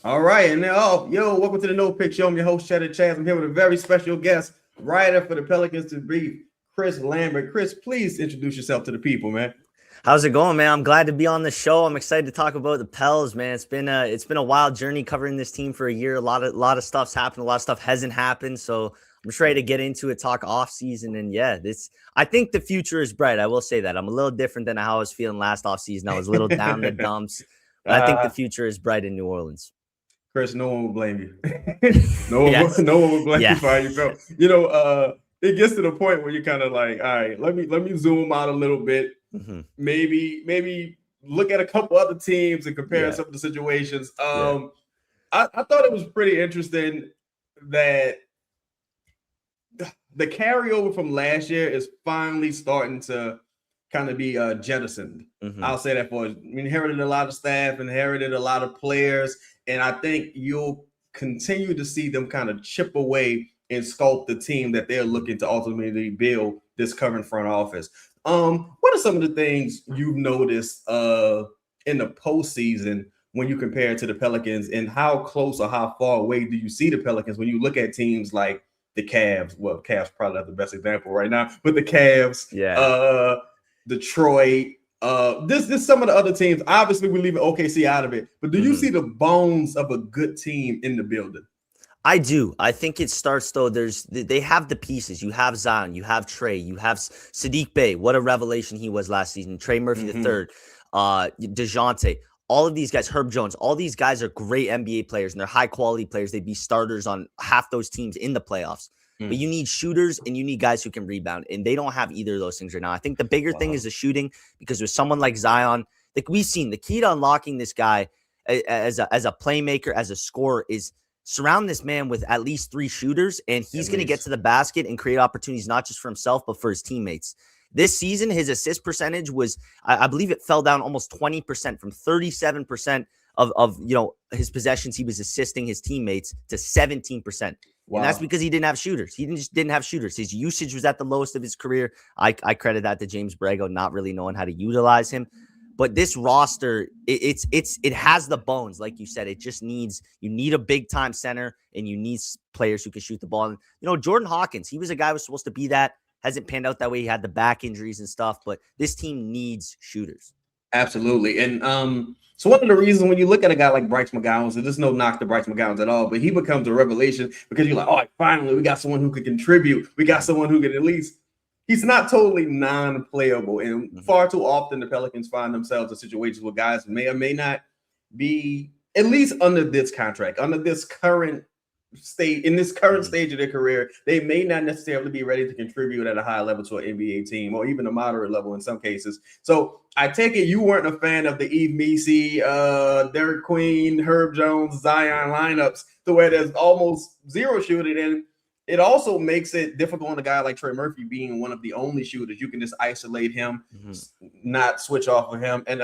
All right, and now, welcome to the No Pick Show. I'm your host, Cheddar Chaz. I'm here with a very special guest, writer for the Pelicans to be Chris Lambert. Chris, please introduce yourself to the people, man. How's it going, man? I'm glad to be on the show. I'm excited to talk about the Pels, man. It's been a wild journey covering this team for a year. A lot of stuff's happened. A lot of stuff hasn't happened. So I'm just ready to get into it, talk off season, and yeah, this. I think the future is bright. I will say that I'm a little different than how I was feeling last off season. I was a little down in the dumps, but I think the uh, future is bright in New Orleans. Chris, no one will blame you. no one, Yes, no one will blame you yeah, for how you felt. It gets to the point where you're kind of like, all right, let me zoom out a little bit. hmm Maybe look at a couple other teams and compare yeah, some of the situations. yeah. I thought it was pretty interesting that the carryover from last year is finally starting to kind of be jettisoned. hmm I'll say that for we inherited a lot of staff, inherited a lot of players, and I think you'll continue to see them kind of chip away and sculpt the team that they're looking to ultimately build this current front office. What are some of the things you've noticed in the postseason when you compare it to the Pelicans, and how close or how far away do you see the Pelicans when you look at teams like the Cavs? Well, Cavs probably have the best example right now, but the Cavs, Yeah. Detroit, this some of the other teams. Obviously, we're leaving OKC out of it, but do you hmm see the bones of a good team in the building? I do. I think it starts though. They have the pieces. You have Zion, you have Trey, you have Sadiq Bey. What a revelation he was last season. Trey Murphy the Mm-hmm. third, Dejounte. All of these guys, Herb Jones. All these guys are great NBA players and they're high quality players. They'd be starters on half those teams in the playoffs. But Mm. you need shooters and you need guys who can rebound, and they don't have either of those things right now. I think the bigger thing is Wow. the shooting because with someone like Zion, like we've seen, the key to unlocking this guy as a playmaker, as a scorer is surround this man with at least three shooters, and At he's going to get least. to the basket and create opportunities, not just for himself, but for his teammates. This season, his assist percentage was, I believe it fell down almost 20% from 37% of his possessions he was assisting his teammates to 17%. And that's Wow. because he didn't have shooters. He didn't have shooters. His usage was at the lowest of his career. I credit that to James Borrego not really knowing how to utilize him. But this roster, it has the bones, like you said. It just you need a big time center and you need players who can shoot the ball. And, Jordan Hawkins, he was a guy who was supposed to be that. Hasn't panned out that way. He had the back injuries and stuff, but this team needs shooters. Absolutely. And so one of the reasons when you look at a guy like Bryce McGowan, so there's no knock to Bryce McGowan at all, but he becomes a revelation because you're like, oh, finally, we got someone who could contribute. We got someone who can at least, he's not totally non-playable. And Mhm. far too often the Pelicans find themselves in situations where guys may or may not be, at least under this contract, under this current state, in this current Mhm. stage of their career, they may not necessarily be ready to contribute at a high level to an NBA team or even a moderate level in some cases. So I take it you weren't a fan of the Eve Messi, Derek Queen, Herb Jones, Zion lineups to where there's almost zero shooting. And it also makes it difficult on a guy like Trey Murphy being one of the only shooters. You can just isolate him, Mhm. not switch off of him, and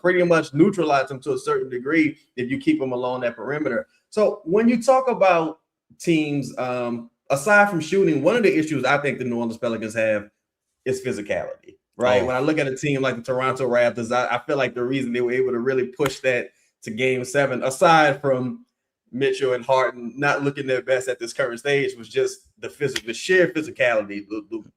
pretty much neutralize him to a certain degree if you keep him along that perimeter. So when you talk about teams, aside from shooting, one of the issues I think the New Orleans Pelicans have is physicality, right? Oh, When I look at a team like the Toronto Raptors, I feel like the reason they were able to really push that to game seven, aside from Mitchell and Harden not looking their best at this current stage, was just the sheer physicality,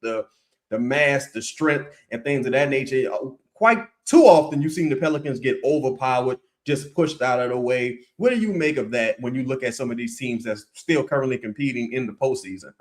the mass, the strength, and things of that nature. Quite too often, you've seen the Pelicans get overpowered, just pushed out of the way. What do you make of that when you look at some of these teams that's still currently competing in the postseason?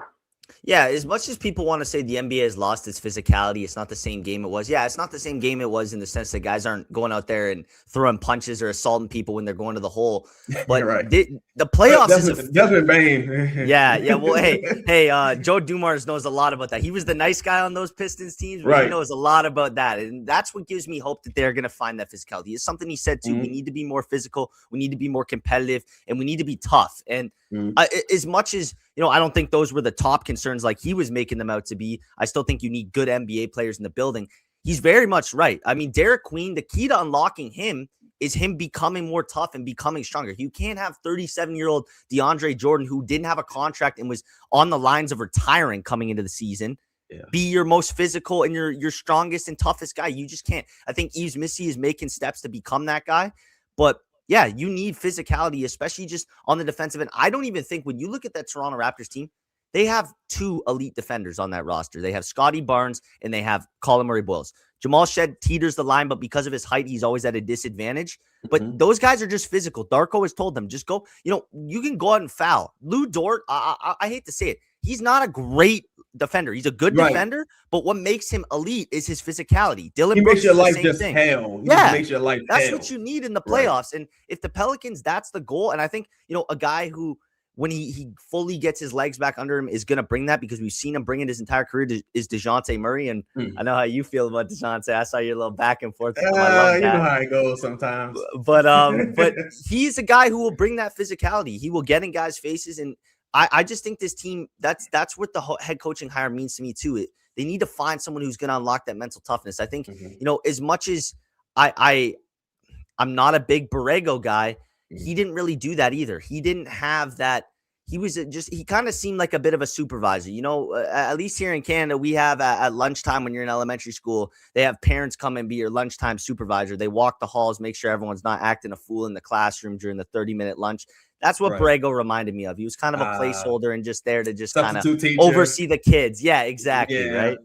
yeah, as much as people want to say the NBA has lost its physicality, it's not the same game it was. Yeah, it's not the same game it was in the sense that guys aren't going out there and throwing punches or assaulting people when they're going to the hole. But Right. the playoffs is a Desmond Bain. yeah, yeah. Well, hey, Joe Dumars knows a lot about that. He was the nice guy on those Pistons teams, but he Right. knows a lot about that. And that's what gives me hope that they're going to find that physicality. It's something he said too. We Mhm. need to be more physical. We need to be more competitive and we need to be tough. And Mhm. as much as, I don't think those were the top concerns like he was making them out to be. I still think you need good NBA players in the building. He's very much right. I mean, Derek Queen, the key to unlocking him is him becoming more tough and becoming stronger. You can't have 37-year-old DeAndre Jordan, who didn't have a contract and was on the lines of retiring coming into the season, Yeah. be your most physical and your strongest and toughest guy. You just can't. I think Yves Missy is making steps to become that guy. But yeah, you need physicality, especially just on the defensive end. I don't even think when you look at that Toronto Raptors team, they have two elite defenders on that roster. They have Scotty Barnes and they have Colin Murray-Boyles. Jamal Shed teeters the line, but because of his height, he's always at a disadvantage. But those guys are just physical. Darko has told them, just go, you can go out and foul. Lou Dort, I hate to say it, he's not a great defender. He's a good defender, but what makes him elite is his physicality. Dylan Brooks makes your is the life same just thing. hell. Makes your life that's hell. what you need in the playoffs. And if the Pelicans, that's the goal. And I think, a guy who, when he fully gets his legs back under him, is going to bring that, because we've seen him bring it his entire career, is DeJounte Murray. And I know how you feel about DeJounte. I saw your little back and forth. You know how it goes sometimes. But he's a guy who will bring that physicality. He will get in guys' faces. And I just think this team, that's what the head coaching hire means to me too. They need to find someone who's going to unlock that mental toughness. I think, as much as I'm not a big Borrego guy, he didn't really do that either. He didn't have that. He kind of seemed like a bit of a supervisor. At least here in Canada, we have at lunchtime when you're in elementary school, they have parents come and be your lunchtime supervisor. They walk the halls, make sure everyone's not acting a fool in the classroom during the 30-minute lunch. That's what Borrego reminded me of. He was kind of a placeholder and just there to just kind of oversee the kids. Yeah, exactly. Yeah. Right.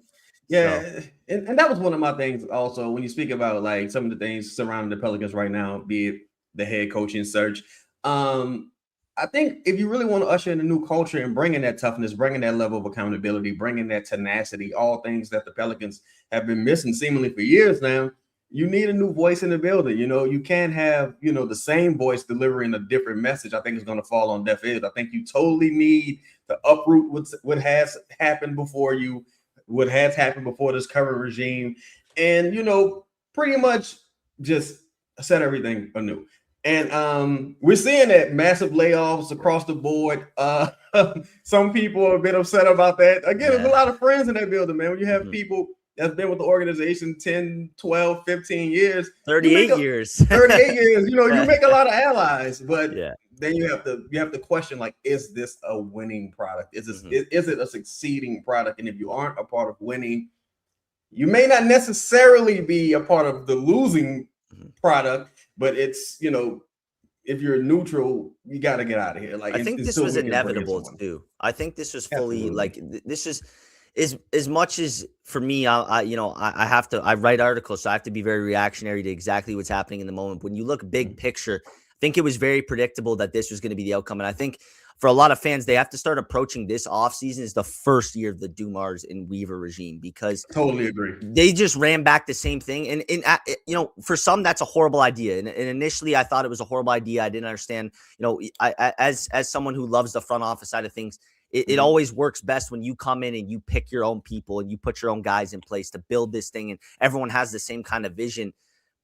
Yeah. So. And that was one of my things also, when you speak about like some of the things surrounding the Pelicans right now, be it the head coaching search. I think if you really want to usher in a new culture and bringing that toughness, bringing that level of accountability, bringing that tenacity, all things that the Pelicans have been missing seemingly for years now, you need a new voice in the building. You can't have, the same voice delivering a different message. I think it's going to fall on deaf ears. I think you totally need to uproot what has happened before what has happened before this current regime, and, pretty much just set everything anew. And we're seeing that massive layoffs across the board. Some people are a bit upset about that. Again, there's a lot of friends in that building, man. When you have people that's been with the organization 10, 12, 15 years. 38 years. 38 years. You make a lot of allies, but then you have to question, like, is this a winning product? Is it a succeeding product? And if you aren't a part of winning, you may not necessarily be a part of the losing product, but it's, if you're neutral, you got to get out of here. Like, I think this was inevitable too. I think this was fully this is as much as for me, I write articles, so I have to be very reactionary to exactly what's happening in the moment. When you look big picture, I think it was very predictable that this was going to be the outcome. And I think for a lot of fans, they have to start approaching this offseason as the first year of the Dumars and Weaver regime, because totally agree. They just ran back the same thing. And for some, that's a horrible idea. And initially I thought it was a horrible idea. I didn't understand, as someone who loves the front office side of things, it always works best when you come in and you pick your own people and you put your own guys in place to build this thing, and everyone has the same kind of vision.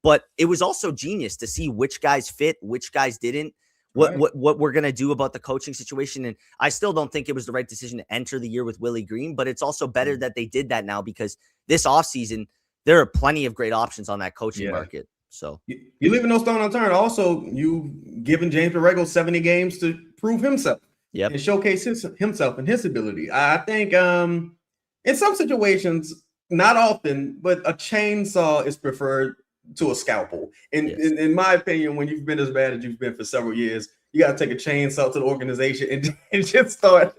But it was also genius to see which guys fit, which guys didn't. What we're going to do about the coaching situation. And I still don't think it was the right decision to enter the year with Willie Green, but it's also better that they did that now, because this offseason, there are plenty of great options on that coaching market. So you're leaving no stone unturned. Also, you've given James Borrego 70 games to prove himself and showcase himself and his ability. I think in some situations, not often, but a chainsaw is preferred to a scalpel. In my opinion, when you've been as bad as you've been for several years, you got to take a chainsaw to the organization and just start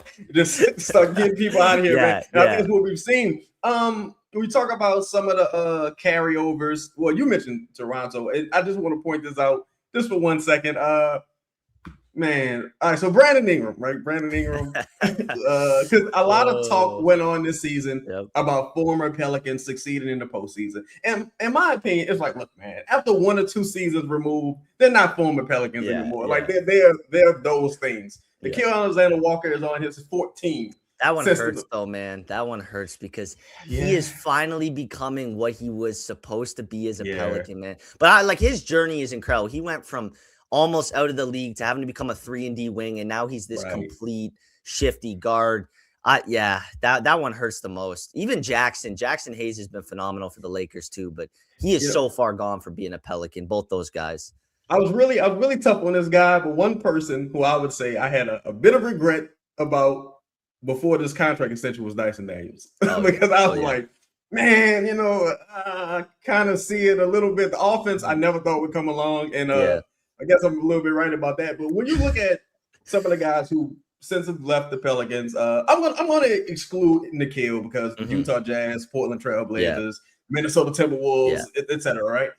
getting people out of here. I think that's what we've seen. We talk about some of the carryovers. Well, you mentioned Toronto, and I just want to point this out just for 1 second. Man, all right, so Brandon Ingram, right? Brandon Ingram, because a lot of talk went on this season about former Pelicans succeeding in the postseason. And in my opinion, it's like, look, man, after 1 or 2 seasons removed, they're not former Pelicans anymore. Like, they're those things. Nickeil Alexander-Walker is on his 14th. That one hurts, though, man. That one hurts because he is finally becoming what he was supposed to be as a Pelican, man. But his journey is incredible. He went from almost out of the league to having to become a 3-and-D wing, and now he's this complete shifty guard. That one hurts the most. Even Jackson Hayes has been phenomenal for the Lakers too, but he is so far gone from being a Pelican. Both those guys. I was really tough on this guy, but one person who I would say I had a bit of regret about before this contract extension was Dyson Daniels, because I was like, man, I kind of see it a little bit. The offense I never thought would come along, and I guess I'm a little bit right about that. But when you look at some of the guys who since have left the Pelicans, I'm gonna exclude Nikhil because Utah Jazz, Portland Trailblazers, Minnesota Timberwolves, etc. Right?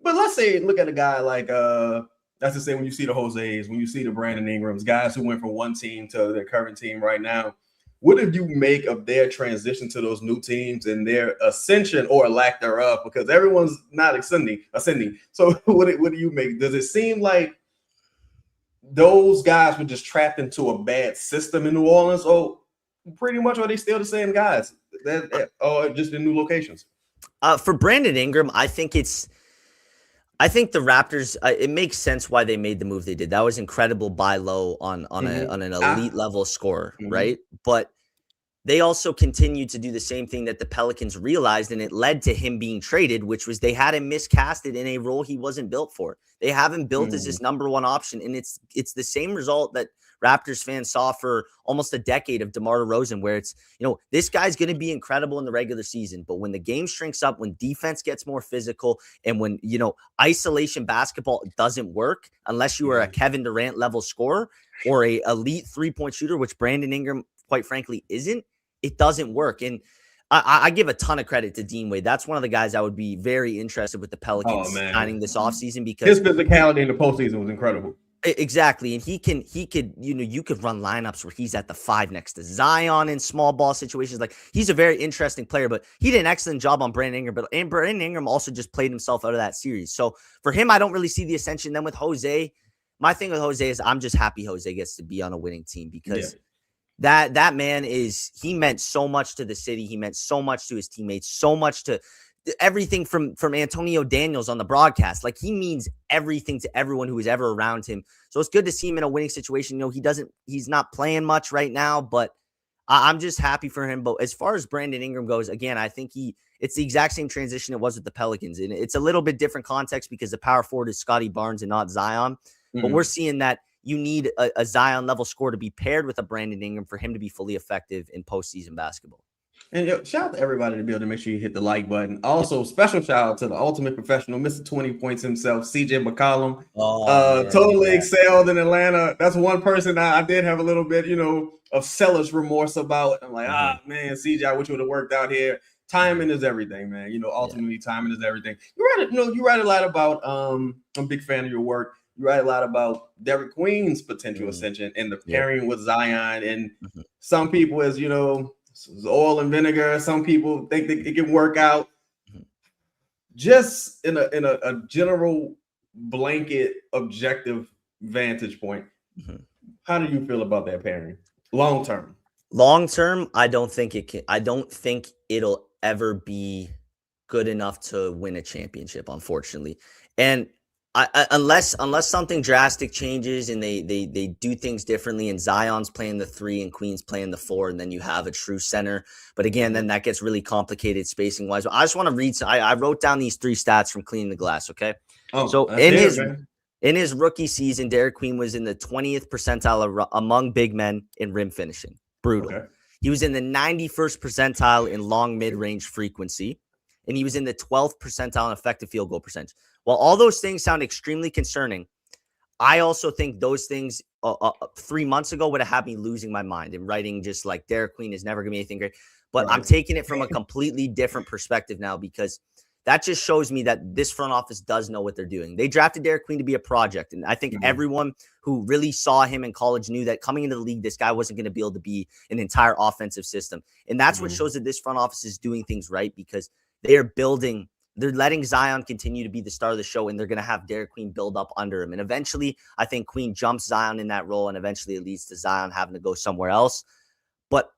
But let's say look at a guy like that's to say when you see the Jose's, when you see the Brandon Ingrams, guys who went from one team to their current team right now. What did you make of their transition to those new teams and their ascension or lack thereof? Because everyone's not ascending. So what do you make? Does it seem like those guys were just trapped into a bad system in New Orleans? Or pretty much are they still the same guys? Or just in new locations? For Brandon Ingram, I think the Raptors, it makes sense why they made the move they did. That was incredible buy low on an elite level scorer, right? But they also continued to do the same thing that the Pelicans realized, and it led to him being traded, which was they had him miscasted in a role he wasn't built for. They have him built as this number one option, and it's the same result that Raptors fans saw for almost a decade of DeMar DeRozan, where it's, this guy's going to be incredible in the regular season, but when the game shrinks up, when defense gets more physical, and when, isolation basketball doesn't work unless you are a Kevin Durant level scorer or a elite 3-point shooter, which Brandon Ingram, quite frankly, isn't, it doesn't work. And I give a ton of credit to Dean Wade. That's one of the guys I would be very interested with the Pelicans signing this offseason because his physicality in the postseason was incredible. Exactly. And he could, you could run lineups where he's at the 5 next to Zion in small ball situations. Like, he's a very interesting player, but he did an excellent job on Brandon Ingram. But Brandon Ingram also just played himself out of that series. So for him, I don't really see the ascension. Then with Jose, my thing with Jose is I'm just happy Jose gets to be on a winning team because that man he meant so much to the city. He meant so much to his teammates, so much to everything from Antonio Daniels on the broadcast. Like, he means everything to everyone who is ever around him. So it's good to see him in a winning situation. He's not playing much right now, but I'm just happy for him. But as far as Brandon Ingram goes, again, I think it's the exact same transition it was with the Pelicans. And it's a little bit different context because the power forward is Scotty Barnes and not Zion. But we're seeing that you need a Zion level score to be paired with a Brandon Ingram for him to be fully effective in postseason basketball. And shout out to everybody to be able to make sure you hit the like button. Also, special shout out to the ultimate professional, Mr. 20 points himself, CJ McCollum. Totally excelled in Atlanta. That's one person I did have a little bit, of seller's remorse about. I'm like, man, CJ, I wish you would have worked out here. Timing is everything, man. Ultimately, timing is everything. You write a lot about. I'm a big fan of your work. You write a lot about Derek Queen's potential ascension and the pairing with Zion. And some people, as oil and vinegar. Some people think that it can work out. Just in a general blanket objective vantage point, how do you feel about that pairing long term? Long term, I don't think it'll ever be good enough to win a championship, unfortunately. And unless something drastic changes and they do things differently and Zion's playing the 3 and Queen's playing the 4, and then you have a true center. But again, then that gets really complicated spacing wise. I just want to read. I wrote down these 3 stats from Cleaning the Glass. Okay. So in his rookie season, Derek Queen was in the 20th percentile among big men in rim finishing. Brutal. Okay. He was in the 91st percentile in long mid-range frequency. And he was in the 12th percentile in effective field goal percentage. While all those things sound extremely concerning, I also think those things 3 months ago would have had me losing my mind and writing just like Derek Queen is never going to be anything great. But I'm taking it from a completely different perspective now because that just shows me that this front office does know what they're doing. They drafted Derek Queen to be a project. And I think everyone who really saw him in college knew that coming into the league, this guy wasn't going to be able to be an entire offensive system. And that's what shows that this front office is doing things right because they're letting Zion continue to be the star of the show, and they're going to have Derek Queen build up under him. And eventually, I think Queen jumps Zion in that role, and eventually it leads to Zion having to go somewhere else. But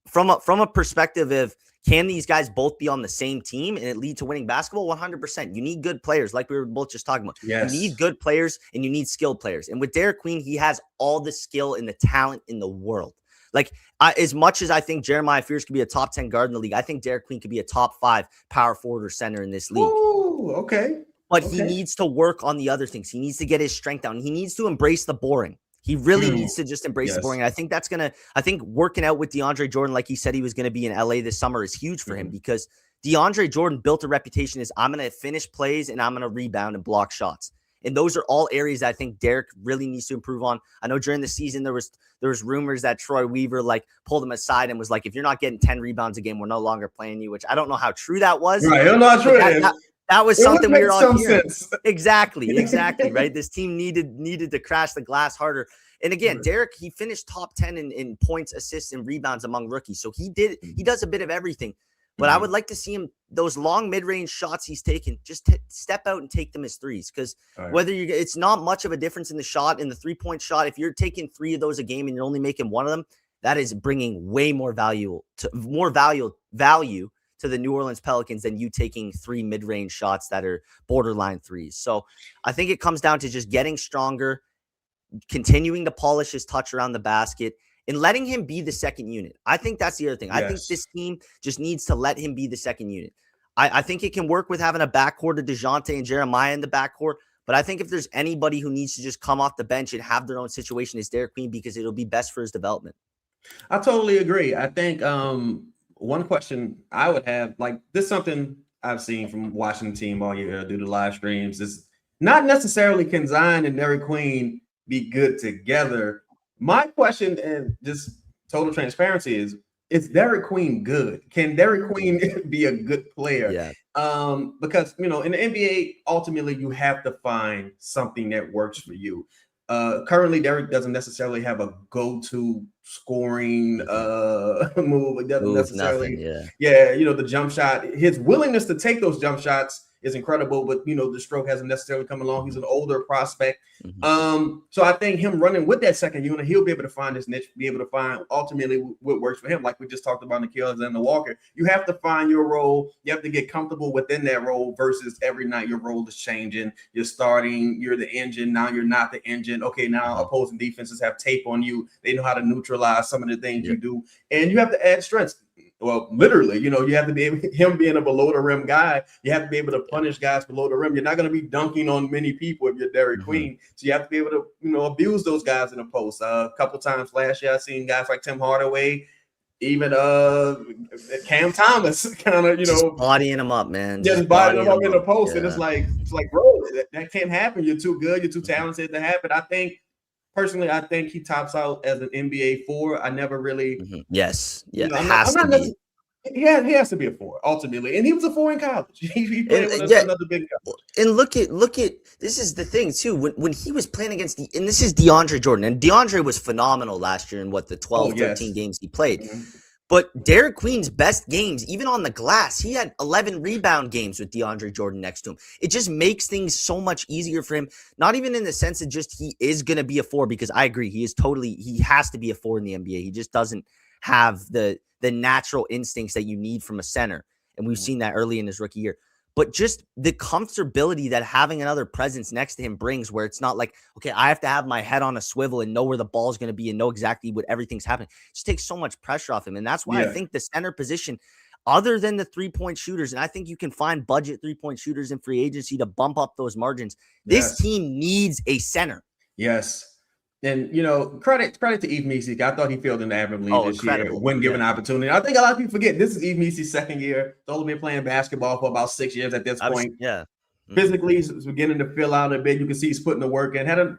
from a perspective of, can these guys both be on the same team and it lead to winning basketball? 100%. You need good players, like we were both just talking about. Yes. You need good players, and you need skilled players. And with Derek Queen, he has all the skill and the talent in the world. Like, as much as I think Jeremiah Fears could be a top 10 guard in the league, I think Derek Queen could be a top 5 power forward or center in this league. Ooh, okay. But he needs to work on the other things. He needs to get his strength down. He needs to embrace the boring. He really needs to just embrace the boring. And I think working out with DeAndre Jordan, like he said he was going to be in LA this summer, is huge for him because DeAndre Jordan built a reputation as, I'm going to finish plays and I'm going to rebound and block shots. And those are all areas I think Derik really needs to improve on. I know during the season there was rumors that Troy Weaver like pulled him aside and was like, if you're not getting 10 rebounds a game, we're no longer playing you, which I don't know how true that was. Right, I don't know how true it is. That was something we were all hearing. Sense. Exactly, right? This team needed to crash the glass harder. And again, Derik, he finished top 10 in points, assists, and rebounds among rookies. So he does a bit of everything. But I would like to see him, those long mid-range shots he's taken, just step out and take them as threes. Because it's not much of a difference in the shot, in the three-point shot. If you're taking 3 of those a game and you're only making 1 of them, that is bringing way more value to the New Orleans Pelicans than you taking 3 mid-range shots that are borderline threes. So I think it comes down to just getting stronger, continuing to polish his touch around the basket, and letting him be the second unit. I think that's the other thing. I think this team just needs to let him be the second unit. I think it can work with having a backcourt of DeJounte and Jeremiah in the backcourt, but I think if there's anybody who needs to just come off the bench and have their own situation, it's Derik Queen, because it'll be best for his development. I totally agree. I think one question I would have, like, this is something I've seen from watching the team all year due to live streams, is not necessarily can Zion and Derik Queen be good together. My question, and just total transparency, is Derik Queen good? Can Derik Queen be a good player? Yeah. Because, in the NBA, ultimately, you have to find something that works for you. Currently, Derik doesn't necessarily have a go-to scoring move. It doesn't necessarily, the jump shot. His willingness to take those jump shots is incredible, but the stroke hasn't necessarily come along. He's an older prospect. So I think him running with that second unit, he'll be able to find his niche, be able to find ultimately what works for him. Like we just talked about Nickeil Alexander Walker. You have to find your role. You have to get comfortable within that role versus every night your role is changing. You're starting, you're the engine. Now you're not the engine. Okay, now opposing defenses have tape on you. They know how to neutralize some of the things you do. And you have to add strength. Well, literally, you have to be able, him being a below the rim guy, you have to be able to punish guys below the rim. You're not going to be dunking on many people if you're Derik Queen. So you have to be able to, abuse those guys in the post. A couple times last year, I've seen guys like Tim Hardaway, even Cam Thomas kind of, just bodying him up, man. Just bodying him up in the post. And it's like, bro, that can't happen. You're too good. You're too talented to happen. Personally, I think he tops out as an NBA 4. I never really. Yes. Yeah. It has to be. He has to be a 4 ultimately, and he was a 4 in college. He played with another big college. And look at this is the thing too. When he was playing against and this is DeAndre Jordan, and DeAndre was phenomenal last year in the 12, 13 games he played. But Derik Queen's best games, even on the glass, he had 11 rebound games with DeAndre Jordan next to him. It just makes things so much easier for him, not even in the sense that just he is going to be a 4, because I agree, he has to be a 4 in the NBA. He just doesn't have the natural instincts that you need from a center. And we've seen that early in his rookie year. But just the comfortability that having another presence next to him brings, where it's not like, okay, I have to have my head on a swivel and know where the ball is going to be and know exactly what everything's happening. It just takes so much pressure off him. And that's why I think the center position, other than the 3-point shooters, and I think you can find budget 3-point shooters in free agency to bump up those margins. This team needs a center. Yes. And, credit to Yves Misek. I thought he filled in the admirably this year when given opportunity. I think a lot of people forget this is Yves Misek's second year. He's only been playing basketball for about 6 years at this point. Physically, he's beginning to fill out a bit. You can see he's putting the work in.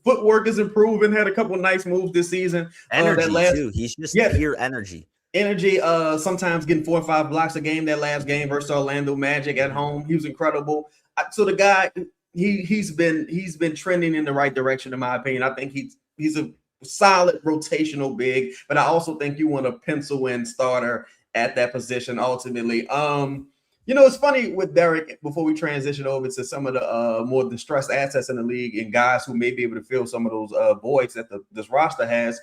Footwork is improving. Had a couple of nice moves this season. Energy, too. He's just pure energy. Sometimes getting 4 or 5 blocks a game. That last game versus Orlando Magic at home, he was incredible. So the guy, he's been trending in the right direction, in my opinion. I think he's a solid rotational big, but I also think you want a pencil in starter at that position ultimately. It's funny with Derik, before we transition over to some of the more distressed assets in the league and guys who may be able to fill some of those voids that this roster has,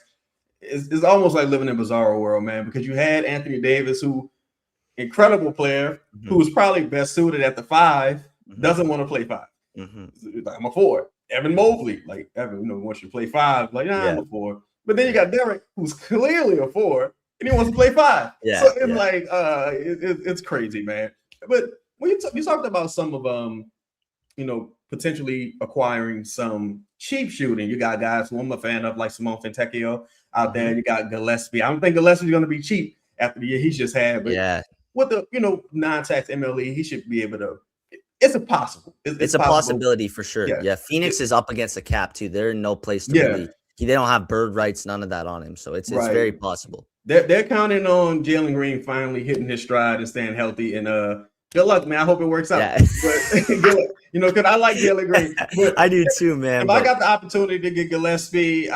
is almost like living in a bizarro world, man, because you had Anthony Davis, who incredible player, who was probably best suited at the 5, doesn't want to play 5. I'm a 4. Evan Mobley, like Evan, wants you to play 5. Like, I'm a 4. But then you got Derik, who's clearly a 4, and he wants to play 5. So it's like, it's crazy, man. But when you talked about some of potentially acquiring some cheap shooting, you got guys who I'm a fan of, like Simone Fontecchio out there. You got Gillespie. I don't think Gillespie's going to be cheap after the year he's just had. But with the non-tax MLE, he should be able to it's a possible. It's a possible. possibility for sure. Yeah, Phoenix is up against the cap too. They're in no place to really. They don't have bird rights, none of that on him. So it's very possible. They're counting on Jalen Green finally hitting his stride and staying healthy. And good luck, man. I hope it works out. Yeah. But, because I like Jalen Green. But I do too, man. If I got the opportunity to get Gillespie,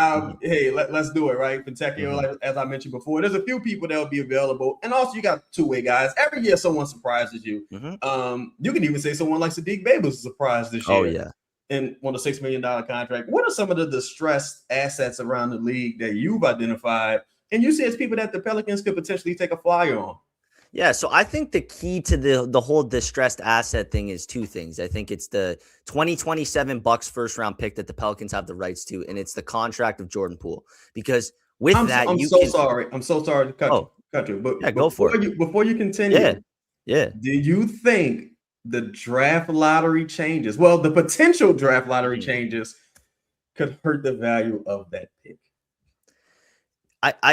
hey, let's do it, right? Fontecchio, like, as I mentioned before, there's a few people that will be available. And also, you got two-way guys. Every year, someone surprises you. You can even say someone like Sadiq Bey was a surprise this year. Oh, yeah. And won a $6 million contract. What are some of the distressed assets around the league that you've identified? And you see as people that the Pelicans could potentially take a flyer on? Yeah, so I think the key to the whole distressed asset thing is two things. I think it's the 2027 Bucks first round pick that the Pelicans have the rights to, and it's the contract of Jordan Poole. Because with I'm so sorry to cut you. But go for it. Before you continue, yeah. Do you think the draft lottery changes? Well, the potential draft lottery changes could hurt the value of that pick.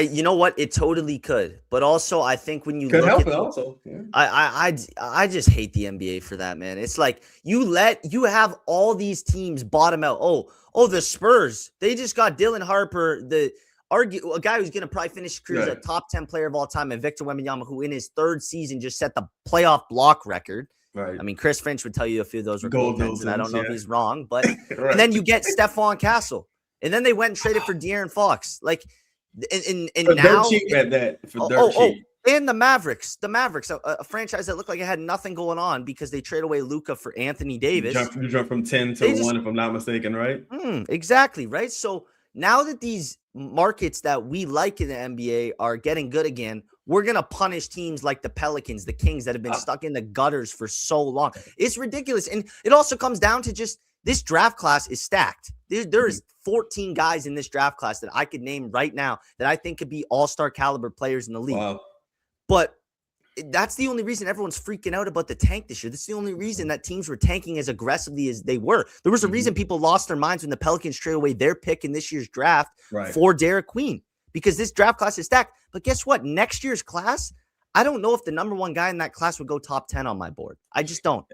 You know what? It totally could, but also I think when you could look help at it also. Yeah. I just hate the NBA for that, man. It's like you have all these teams bottom out. Oh, the Spurs, they just got Dylan Harper, a guy who's going to probably finish his career as a top 10 player of all time, and Victor Wembanyama, who in his third season just set the playoff block record. Right. I mean, Chris Finch would tell you a few of those were gold pens, and I don't know if he's wrong, but right. And then you get Stephon Castle, and then they went and traded for De'Aaron Fox, like. And now cheap at that for cheap. And the Mavericks, a franchise that looked like it had nothing going on because they trade away Luka for Anthony Davis. You jump from 10 to 1, if I'm not mistaken, right? Exactly, right? So now that these markets that we like in the NBA are getting good again, we're going to punish teams like the Pelicans, the Kings that have been stuck in the gutters for so long. It's ridiculous. And it also comes down to just this draft class is stacked. There is 14 guys in this draft class that I could name right now that I think could be all-star caliber players in the league. Wow. But that's the only reason everyone's freaking out about the tank this year. That's the only reason that teams were tanking as aggressively as they were. There was a reason people lost their minds when the Pelicans traded away their pick in this year's draft for Derek Queen, because this draft class is stacked. But guess what? Next year's class, I don't know if the number one guy in that class would go top 10 on my board. I just don't.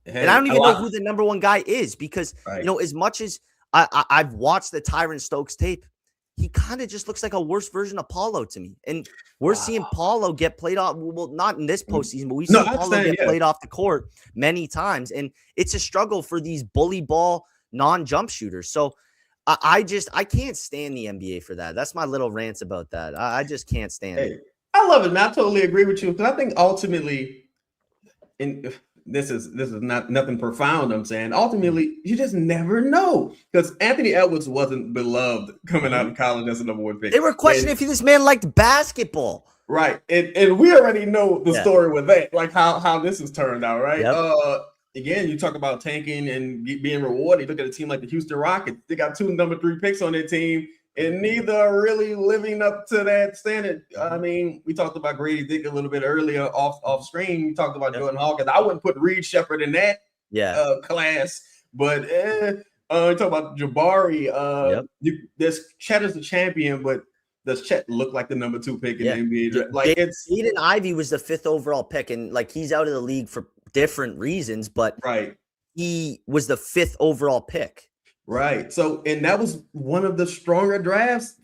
And I don't even know who the number one guy is, because, as much as I've watched the Tyron Stokes tape, he kind of just looks like a worse version of Paulo to me. And we're seeing Paulo get played off. Well, not in this postseason, but we've seen Paulo get played off the court many times. And it's a struggle for these bully ball non-jump shooters. So I can't stand the NBA for that. That's my little rants about that. I just can't stand it. I love it, man. I totally agree with you, because I think ultimately, this is not nothing profound. I'm saying ultimately you just never know, because Anthony Edwards wasn't beloved coming out of college as a number one pick. They were questioning if this man liked basketball. Right. And we already know the story with that, like how this has turned out, right? Yep. Again, you talk about tanking and being rewarded. You look at a team like the Houston Rockets. They got 2 number 3 picks on their team, and neither are really living up to that standard. I mean, we talked about Grady Dick a little bit earlier off screen. We talked about Jordan Hawkins. I wouldn't put Reed Shepherd in that class, but you talk about Jabari. There's Chet as the champion, but does Chet look like the number 2 pick in the NBA? Like Jaden Ivey was the 5th overall pick, and like he's out of the league for different reasons, but he was the 5th overall pick. Right. So, and that was one of the stronger drafts.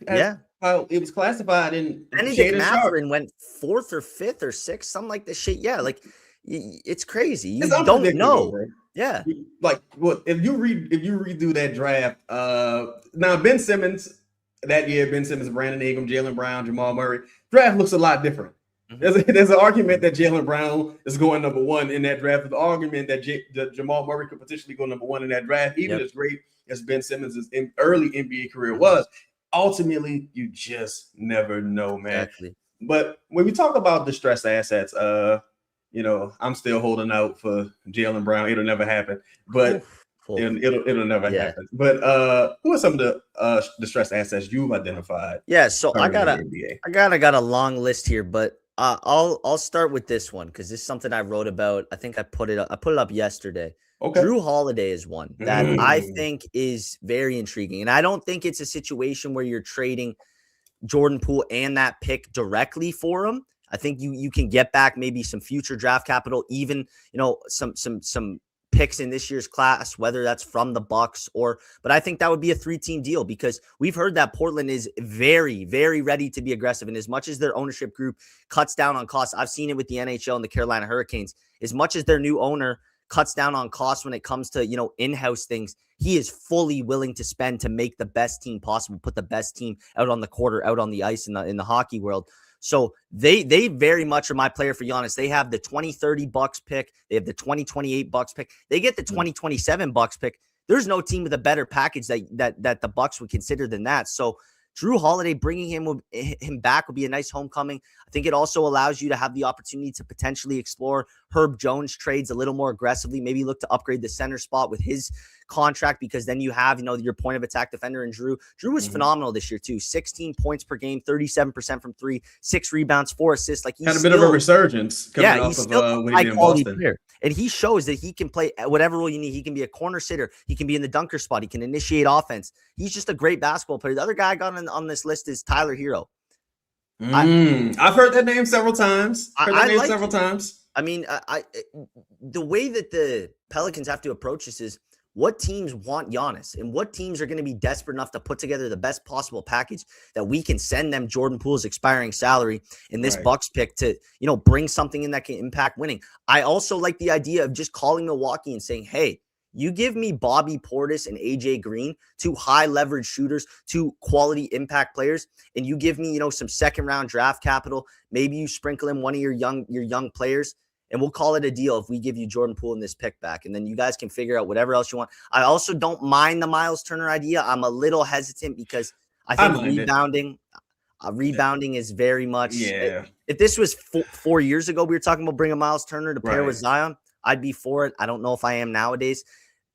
How it was classified in. Benedict Mathurin went 4th or 5th or 6th, something like this shit. Yeah, like it's crazy. You don't know. Bro. Yeah. Like, what if you redo that draft? Now Ben Simmons that year, Brandon Ingram, Jaylen Brown, Jamal Murray. Draft looks a lot different. There's an argument that Jaylen Brown is going number 1 in that draft. There's an argument that Jamal Murray could potentially go number 1 in that draft, even as great as Ben Simmons' early NBA career was. Ultimately, you just never know, man. Exactly. But when we talk about distressed assets, I'm still holding out for Jaylen Brown. It'll never happen, but it'll never happen. But who are some of the distressed assets you've identified? Yeah, so I got a long list here, but I'll start with this one because this is something I wrote about. I think I put it up yesterday. Okay. Drew Holiday is one that I think is very intriguing. And I don't think it's a situation where you're trading Jordan Poole and that pick directly for him. I think you can get back maybe some future draft capital, even, some picks in this year's class, whether that's from the Bucks but I think that would be a 3-team deal because we've heard that Portland is very, very ready to be aggressive. And as much as their ownership group cuts down on costs, I've seen it with the NHL and the Carolina Hurricanes, as much as their new owner cuts down on costs when it comes to, in-house things, he is fully willing to spend to make the best team possible, put the best team out on the court or out on the ice in the hockey world. So they very much are my player for Giannis. They have the 2030 Bucks pick. They have the 2028 Bucks pick. They get the 2027 Bucks pick. There's no team with a better package that the Bucks would consider than that. So Drew Holiday, bringing him back would be a nice homecoming. I think it also allows you to have the opportunity to potentially explore Herb Jones trades a little more aggressively, maybe look to upgrade the center spot with his contract, because then you have, your point of attack defender in Drew. Drew was phenomenal this year too. 16 points per game, 37% from 3, 6 rebounds, 4 assists. Like he's had a bit of a resurgence coming off he's of still when a he did in high-quality Boston. player. And he shows that he can play whatever role you need. He can be a corner sitter. He can be in the dunker spot. He can initiate offense. He's just a great basketball player. The other guy I got on this list is Tyler Hero. I've heard that name several times. I mean, the way that the Pelicans have to approach this is what teams want Giannis and what teams are going to be desperate enough to put together the best possible package that we can send them Jordan Poole's expiring salary in this Bucks pick to, bring something in that can impact winning. I also like the idea of just calling Milwaukee and saying, hey, you give me Bobby Portis and AJ Green, 2 high leverage shooters, 2 quality impact players, and you give me, some second round draft capital. Maybe you sprinkle in one of your young players, and we'll call it a deal if we give you Jordan Poole in this pick back. And then you guys can figure out whatever else you want. I also don't mind the Miles Turner idea. I'm a little hesitant because I think rebounding is very much. Yeah. If this was 4 years ago, we were talking about bringing Miles Turner to pair with Zion, I'd be for it. I don't know if I am nowadays.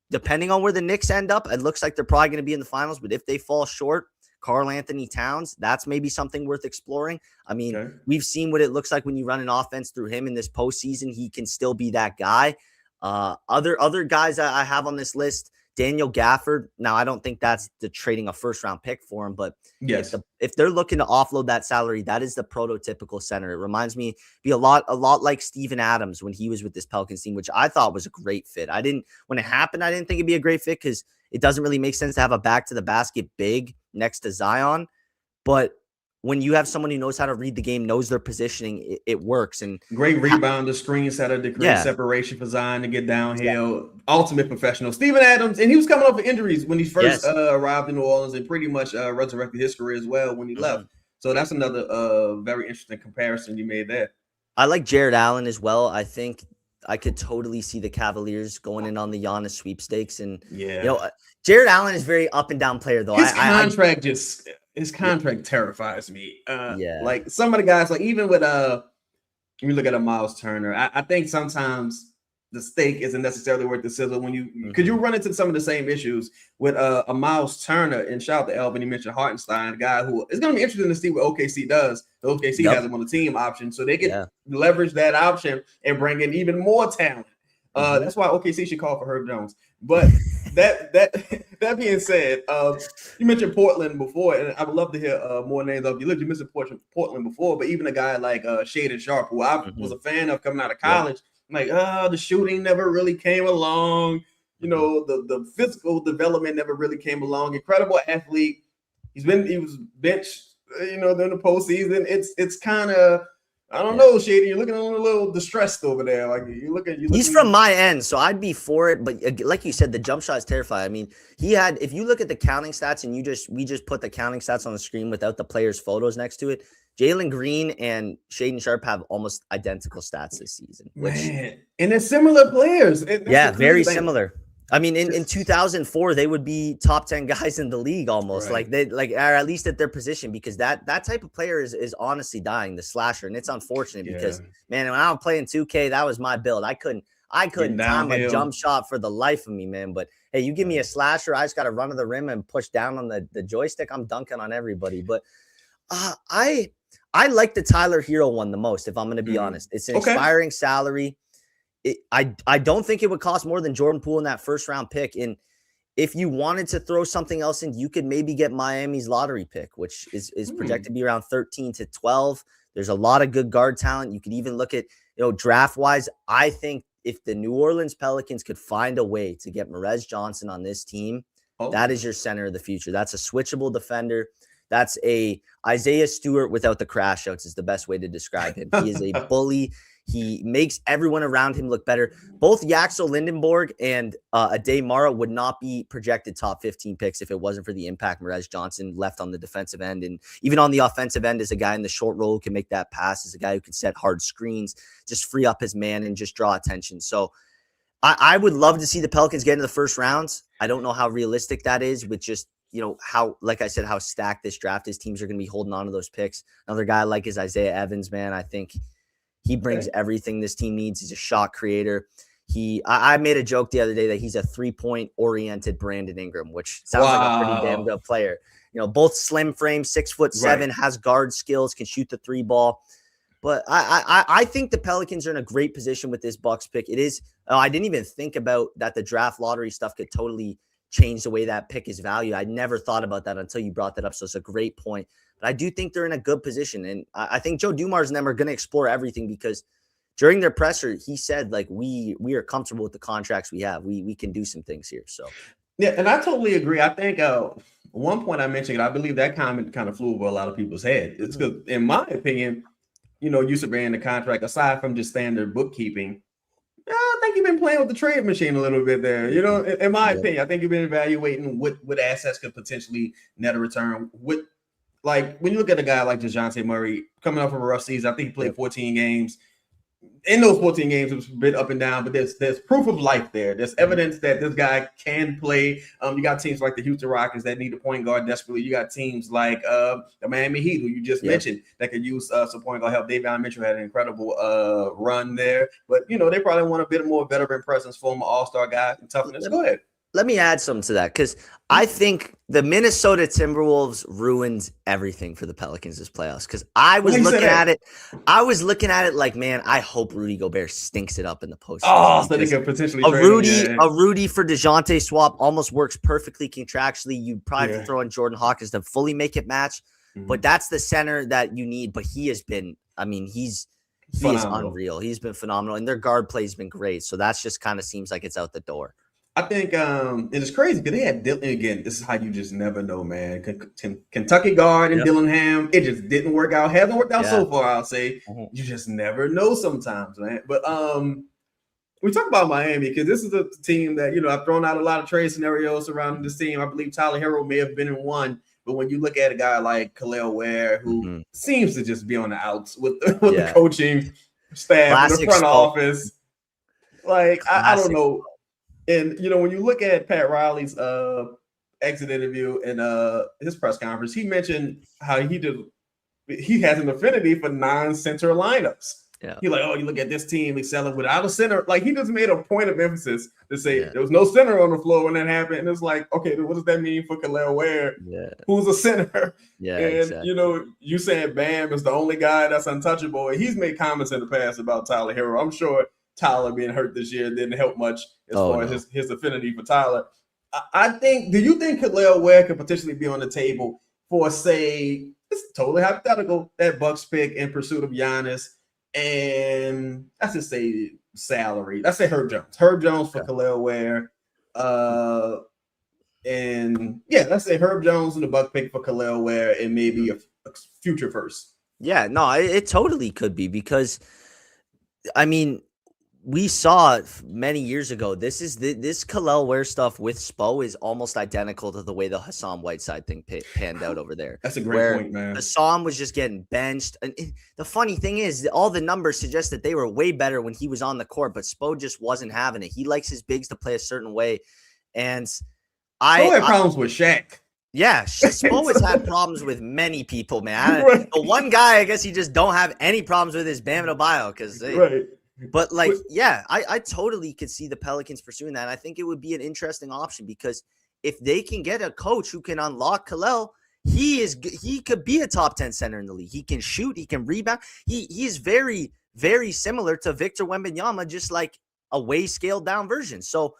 Depending on where the Knicks end up, it looks like they're probably going to be in the finals. But if they fall short, Karl Anthony Towns, that's maybe something worth exploring. I mean, we've seen what it looks like when you run an offense through him in this postseason. He can still be that guy. Other guys I have on this list, Daniel Gafford. Now, I don't think that's the trading a first-round pick for him, but if they're looking to offload that salary, that is the prototypical center. It reminds me be a lot like Steven Adams when he was with this Pelicans team, which I thought was a great fit. When it happened, I didn't think it'd be a great fit because it doesn't really make sense to have a back-to-the-basket big next to Zion. But when you have someone who knows how to read the game, knows their positioning, it works. And great rebound, the screen setter to create separation for Zion to get downhill. Ultimate professional. Steven Adams, and he was coming off of injuries when he first arrived in New Orleans and pretty much resurrected his career as well when he left. So that's another very interesting comparison you made there. I like Jared Allen as well. I think I could totally see the Cavaliers going in on the Giannis sweepstakes. And, Jared Allen is a very up and down player, though. His contract terrifies me. Like some of the guys, like even with when you look at a Miles Turner, I think sometimes the steak isn't necessarily worth the sizzle when you run into some of the same issues with a Miles Turner. And shout out to Elvin, he mentioned Hartenstein, a guy who is going to be interesting to see what OKC does. The OKC has him on the team option, so they can leverage that option and bring in even more talent. That's why OKC should call for Herb Jones. But that being said, you mentioned Portland before, and I would love to hear more names of you. Look, you mentioned Portland before, but even a guy like Shaden Sharp, who I was a fan of coming out of college, I'm like, the shooting never really came along. The physical development never really came along. Incredible athlete. He was benched, during the postseason. It's kind of. I don't know, Shady. You're looking a little distressed over there. Like he's from my end, so I'd be for it. But like you said, the jump shot is terrifying. I mean, if you look at the counting stats and we just put the counting stats on the screen without the players' photos next to it, Jalen Green and Shaden Sharp have almost identical stats this season. And they're similar players. Very similar. I mean, in 2004, they would be top 10 guys in the league almost, or at least at their position, because that type of player is honestly dying, the slasher. And it's unfortunate because, man, when I was playing 2K, that was my build. I couldn't time a jump shot for the life of me, man. But hey, you give me a slasher, I just got to run to the rim and push down on the joystick. I'm dunking on everybody. But I like the Tyler Hero one the most, if I'm going to be honest. It's an expiring salary. I don't think it would cost more than Jordan Poole in that first round pick. And if you wanted to throw something else in, you could maybe get Miami's lottery pick, which is projected to be around 13 to 12. There's a lot of good guard talent. You could even look at, draft wise. I think if the New Orleans Pelicans could find a way to get Merez Johnson on this team, that is your center of the future. That's a switchable defender. That's a Isaiah Stewart without the crash outs is the best way to describe him. He is a bully. He makes everyone around him look better. Both Yaxel Lindenborg and Ade Mara would not be projected top 15 picks if it wasn't for the impact Merez Johnson left on the defensive end. And even on the offensive end, as a guy in the short role who can make that pass, as a guy who can set hard screens, just free up his man and just draw attention. So I would love to see the Pelicans get into the first rounds. I don't know how realistic that is with just, how, like I said, how stacked this draft is. Teams are going to be holding on to those picks. Another guy like is Isaiah Evans, man. I think he brings everything this team needs. He's a shot creator. I made a joke the other day that he's a 3-point oriented Brandon Ingram, which sounds like a pretty damn good player. Both slim frame, 6'7", has guard skills, can shoot the 3 ball. But I think the Pelicans are in a great position with this Bucks pick. It is. I didn't even think about that. The draft lottery stuff could totally change the way that pick is valued. I never thought about that until you brought that up. So it's a great point. But I do think they're in a good position. And I think Joe Dumars and them are going to explore everything because during their presser, he said, like, we are comfortable with the contracts we have. We can do some things here. So, yeah, and I totally agree. I think one point I mentioned, I believe that comment kind of flew over a lot of people's head. It's because, in my opinion, Yusuf Bey the contract, aside from just standard bookkeeping, I think you've been playing with the trade machine a little bit there. In my opinion, I think you've been evaluating what assets could potentially net a return. Like when you look at a guy like DeJounte Murray coming off of a rough season, I think he played 14 games. In those 14 games, it was a bit up and down, but there's proof of life there. There's evidence that this guy can play. You got teams like the Houston Rockets that need a point guard desperately. You got teams like the Miami Heat, who you just mentioned, that could use some point guard help. Davion Mitchell had an incredible run there, but they probably want a bit more veteran presence, former All-Star guy and toughness. Go ahead. Let me add something to that because I think the Minnesota Timberwolves ruined everything for the Pelicans this playoffs. Because I was looking at it like, man, I hope Rudy Gobert stinks it up in the postseason. Oh, so they could potentially a Rudy for DeJounte swap almost works perfectly contractually. You probably have to throw in Jordan Hawkins to fully make it match, but that's the center that you need. But he has been, he is unreal. He's been phenomenal, and their guard play has been great. So that's just kind of seems like it's out the door. I think it is crazy because they had Dylan again. This is how you just never know, man. Kentucky guard and Dillingham, it just didn't work out. Hasn't worked out so far, I'll say. You just never know sometimes, man. But we talk about Miami because this is a team that I've thrown out a lot of trade scenarios surrounding this team. I believe Tyler Hero may have been in one, but when you look at a guy like Khalil Ware, who seems to just be on the outs with the coaching staff, the front office, like I don't know. And, when you look at Pat Riley's exit interview and his press conference, he mentioned how he has an affinity for non-center lineups. Yeah. He's like, you look at this team excelling without a center. Like, he just made a point of emphasis to say there was no center on the floor when that happened. And it's like, okay, what does that mean for Khalil Ware, who's a center? Yeah, and, exactly. You saying Bam is the only guy that's untouchable. And he's made comments in the past about Tyler Hero. I'm sure Tyler being hurt this year didn't help much as far as his affinity for Tyler. Do you think Khalil Ware could potentially be on the table for, say, it's totally hypothetical, that Bucks pick in pursuit of Giannis and let's just say salary? Let's say Herb Jones. Herb Jones for Khalil Ware. Let's say Herb Jones and the Buck pick for Khalil Ware and maybe a future first. Yeah, no, it totally could be because, we saw many years ago. This Khalil Ware stuff with Spo is almost identical to the way the Hassan Whiteside thing panned out over there. That's a great point, man. Hassan was just getting benched. And the funny thing is, all the numbers suggest that they were way better when he was on the court, but Spo just wasn't having it. He likes his bigs to play a certain way, and Spo had problems with Shaq. Yeah, Spo has had problems with many people, man. The one guy, I guess, he just don't have any problems with is Bam Adebayo because But I totally could see the Pelicans pursuing that. I think it would be an interesting option because if they can get a coach who can unlock Khalil, he could be a top 10 center in the league. He can shoot, he can rebound. He is very, very similar to Victor Wembanyama, just like a way scaled down version. So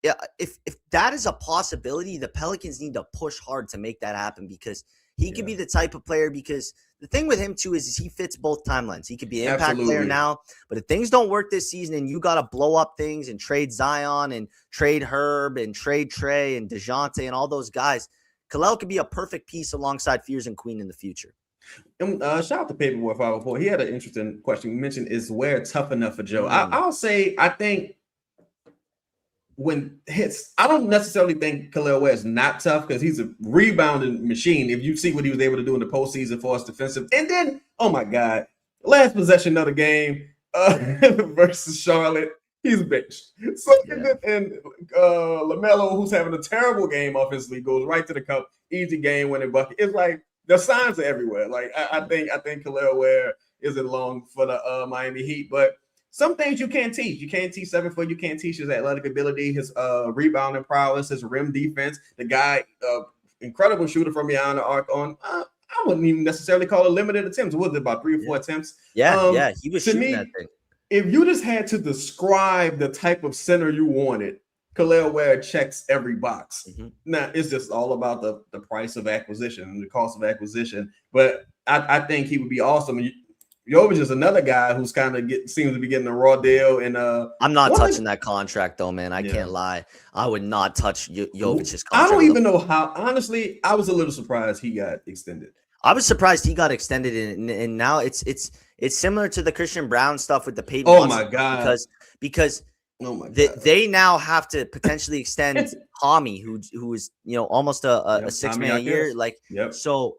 if that is a possibility, the Pelicans need to push hard to make that happen because He could be the type of player, because the thing with him too is he fits both timelines. He could be an impact player now, but if things don't work this season and you got to blow up things and trade Zion and trade Herb and trade Trey and DeJounte and all those guys, Kalel could be a perfect piece alongside Fears and Queen in the future. And shout out to Paperboy 504. He had an interesting question. You mentioned, is Ware tough enough for Joe? I'll say, I think when hits, I don't necessarily think Kalel Ware is not tough, because he's a rebounding machine. If you see what he was able to do in the postseason for us defensive, and then, oh my God, last possession of the game versus Charlotte, he's a bitch. So, and LaMelo, who's having a terrible game offensively, goes right to the cup, easy game-winning bucket. It's like the signs are everywhere. Like I think Kalel Ware isn't long for the Miami Heat, but some things you can't teach. You can't teach 7 foot. You can't teach his athletic ability, his rebounding prowess, his rim defense. The guy, incredible shooter from beyond the arc on. I wouldn't even necessarily call it limited attempts. Was it about 3 or 4 attempps? Yeah, he was shooting that thing. If you just had to describe the type of center you wanted, Kalel Ware checks every box. Now, it's just all about the price of acquisition, the cost of acquisition. But I think he would be awesome. Jovic is another guy who's kind of seems to be getting a raw deal. And I'm not touching that contract, though, man. I can't lie. I would not touch Jovic's contract. I don't even know how. Honestly, I was a little surprised he got extended. I was surprised he got extended, and now it's similar to the Christian Brown stuff with the Peyton. Oh my God! Because oh my God. They now have to potentially extend Tommy, who is almost a 6-man a year. So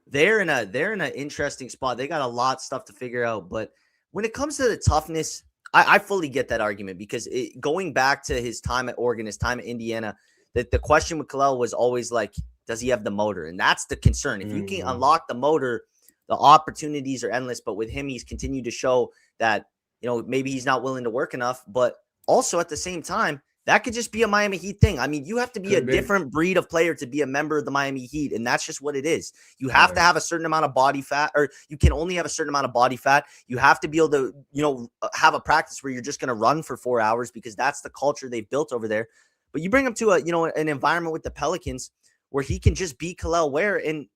they're in an interesting spot. They got a lot of stuff to figure out. But when it comes to the toughness, I fully get that argument, because going back to his time at Oregon, his time at Indiana, that the question with Kalel was always like, does he have the motor? And that's the concern. If you can unlock the motor, the opportunities are endless. But with him, he's continued to show that, maybe he's not willing to work enough. But also at the same time, that could just be a Miami Heat thing. I mean, you have to be different breed of player to be a member of the Miami Heat. And that's just what it is. You have to have a certain amount of body fat, or you can only have a certain amount of body fat. You have to be able to, have a practice where you're just going to run for 4 hours, because that's the culture they've built over there. But you bring him to an environment with the Pelicans where he can just be Kalel Ware. And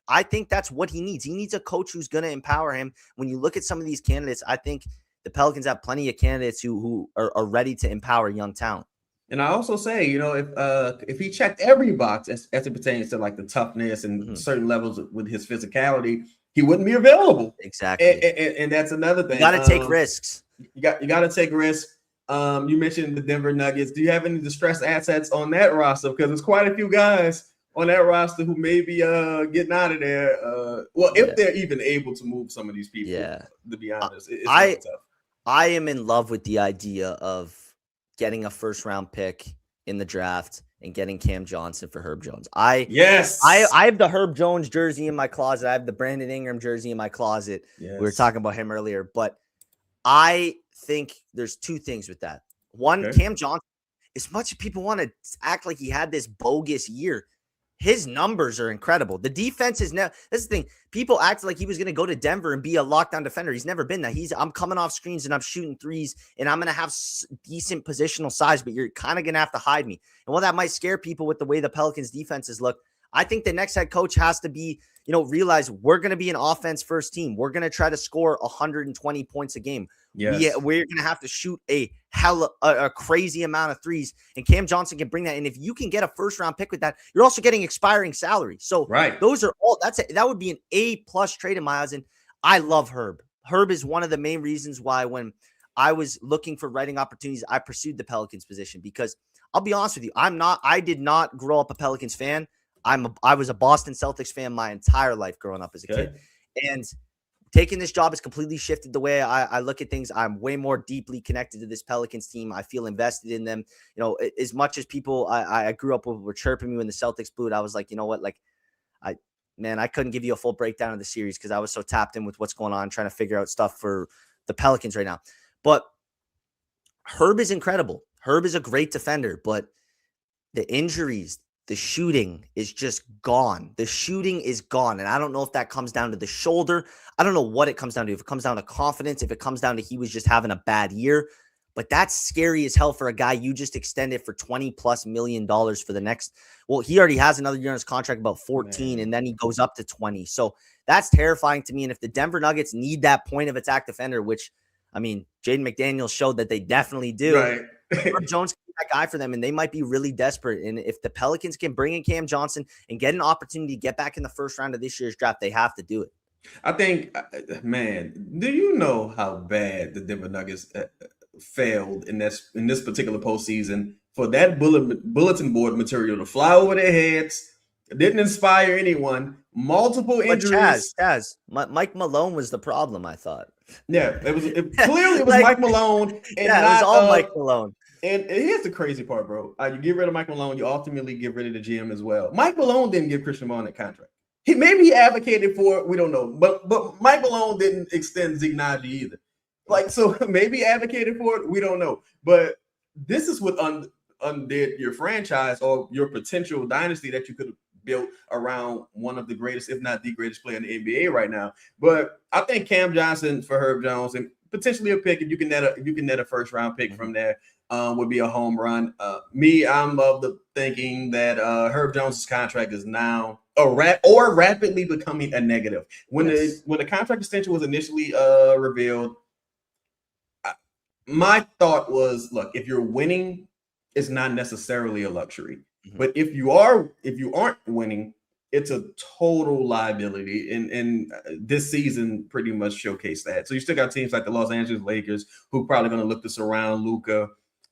I think that's what he needs. He needs a coach who's going to empower him. When you look at some of these candidates, I think the Pelicans have plenty of candidates who are ready to empower young talent. And I also say, if he checked every box as it pertains to like the toughness and certain levels with his physicality, he wouldn't be available. Exactly. And that's another thing. You got to take risks. You got to take risks. You mentioned the Denver Nuggets. Do you have any distressed assets on that roster? Because there's quite a few guys on that roster who may be getting out of there. If they're even able to move some of these people. Yeah. To be honest, it's tough. I am in love with the idea of getting a first-round pick in the draft and getting Cam Johnson for Herb Jones. I have the Herb Jones jersey in my closet. I have the Brandon Ingram jersey in my closet. Yes. We were talking about him earlier, but I think there's 2 things with that. One, Cam Johnson, as much as people want to act like he had this bogus year, his numbers are incredible. The defense is now. That's the thing. People act like he was going to go to Denver and be a lockdown defender. He's never been that. I'm coming off screens and I'm shooting threes and I'm going to have decent positional size, but you're kind of going to have to hide me. And while that might scare people with the way the Pelicans defenses look, I think the next head coach has to be, realize we're going to be an offense first team. We're going to try to score 120 points a game. Yes. We're going to have to shoot a crazy amount of threes, and Cam Johnson can bring that. And if you can get a first round pick with that, you're also getting expiring salary. So those are all, that would be an A+ trade in my eyes. And I love Herb. Herb is one of the main reasons why when I was looking for writing opportunities, I pursued the Pelicans position, because I'll be honest with you, I did not grow up a Pelicans fan. I was a Boston Celtics fan my entire life growing up as a kid. And taking this job has completely shifted the way I look at things. I'm way more deeply connected to this Pelicans team. I feel invested in them. As much as people I grew up with were chirping me when the Celtics booed, I was like, you know what? Like, I couldn't give you a full breakdown of the series because I was so tapped in with what's going on, trying to figure out stuff for the Pelicans right now. But Herb is incredible. Herb is a great defender, but the injuries, the shooting is just gone. The shooting is gone. And I don't know if that comes down to the shoulder. I don't know what it comes down to. If it comes down to confidence, if it comes down to he was just having a bad year. But that's scary as hell for a guy you just extended for $20+ million for the next. Well, he already has another year on his contract, about 14, and then he goes up to 20. So that's terrifying to me. And if the Denver Nuggets need that point of attack defender, which, I mean, Jaden McDaniels showed that they definitely do. Right. Herb Jones can be that guy for them, and they might be really desperate. And if the Pelicans can bring in Cam Johnson and get an opportunity to get back in the first round of this year's draft, they have to do it. I think, man, do you know how bad the Denver Nuggets failed in this particular postseason for that bulletin board material to fly over their heads? It didn't inspire anyone. Multiple injuries. Chaz, Mike Malone was the problem, I thought. Yeah, clearly it was Mike Malone. And yeah, it was all Mike Malone. And here's the crazy part, bro. You get rid of Mike Malone, you ultimately get rid of the GM as well. Mike Malone didn't give Christian Vaughn that contract. Maybe he advocated for it. We don't know. But Mike Malone didn't extend Zeke Naji either. Like, so maybe he advocated for it. We don't know. But this is what undid your franchise or your potential dynasty that you could have built around one of the greatest, if not the greatest player in the NBA right now. But I think Cam Johnson for Herb Jones and potentially a pick, if you can net a first round pick from there, would be a home run. I'm of the thinking that Herb Jones's contract is now rapidly becoming a negative. When the contract extension was initially revealed, my thought was, look, if you're winning, it's not necessarily a luxury. Mm-hmm. But if you aren't winning, it's a total liability. And this season pretty much showcased that. So you still got teams like the Los Angeles Lakers who probably going to look to surround Luka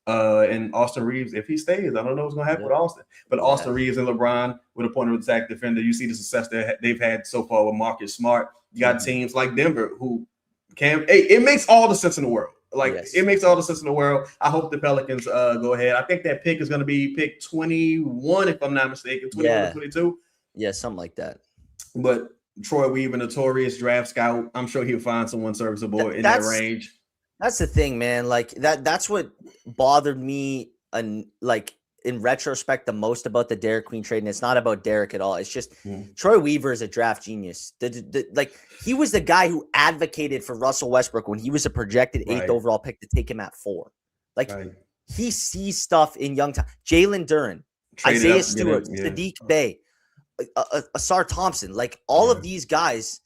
and Austin Reeves if he stays. I don't know what's going to happen with Austin. But Austin Reeves and LeBron with a point of attack defender. You see the success that they've had so far with Marcus Smart. You got teams like Denver who can. Hey, it makes all the sense in the world. It makes all the sense in the world. I hope the Pelicans go ahead. I think that pick is going to be pick 21, if I'm not mistaken, 21 or 22. Yeah, something like that. But Troy Weaver, notorious draft scout, I'm sure he'll find someone serviceable in that range. That's the thing, man. Like that's what bothered me, in retrospect, the most about the Derek Queen trade. And it's not about Derek at all. It's just Troy Weaver is a draft genius. He was the guy who advocated for Russell Westbrook when he was a projected 8th overall pick to take him at 4. He sees stuff in young time. Jalen Duren, Isaiah Stewart, Sadiq Bey, Asar Thompson, all of these guys.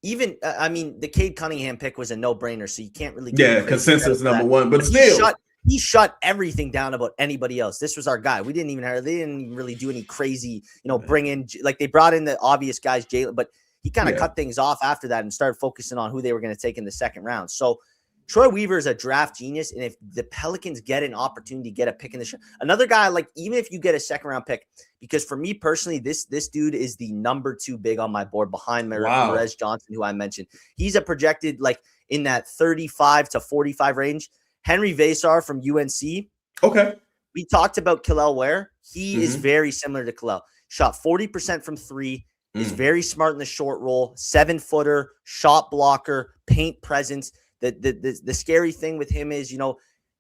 Even, the Cade Cunningham pick was a no-brainer, so you can't really consensus number one, but still. He shut everything down about anybody else. This was our guy. They didn't even really do any crazy, bring in, they brought in the obvious guys, Jalen, but he kind of cut things off after that and started focusing on who they were going to take in the second round. So Troy Weaver is a draft genius. And if the Pelicans get an opportunity to get a pick in the another guy, even if you get a second round pick, because for me personally, this dude is the number 2 big on my board behind Perez Johnson, who I mentioned. He's a projected in that 35 to 45 range. Henry Vasar from UNC. Okay. We talked about Kel'el Ware. He is very similar to Kel'el. Shot 40% from 3, is very smart in the short roll, 7-footer, shot blocker, paint presence. The scary thing with him is,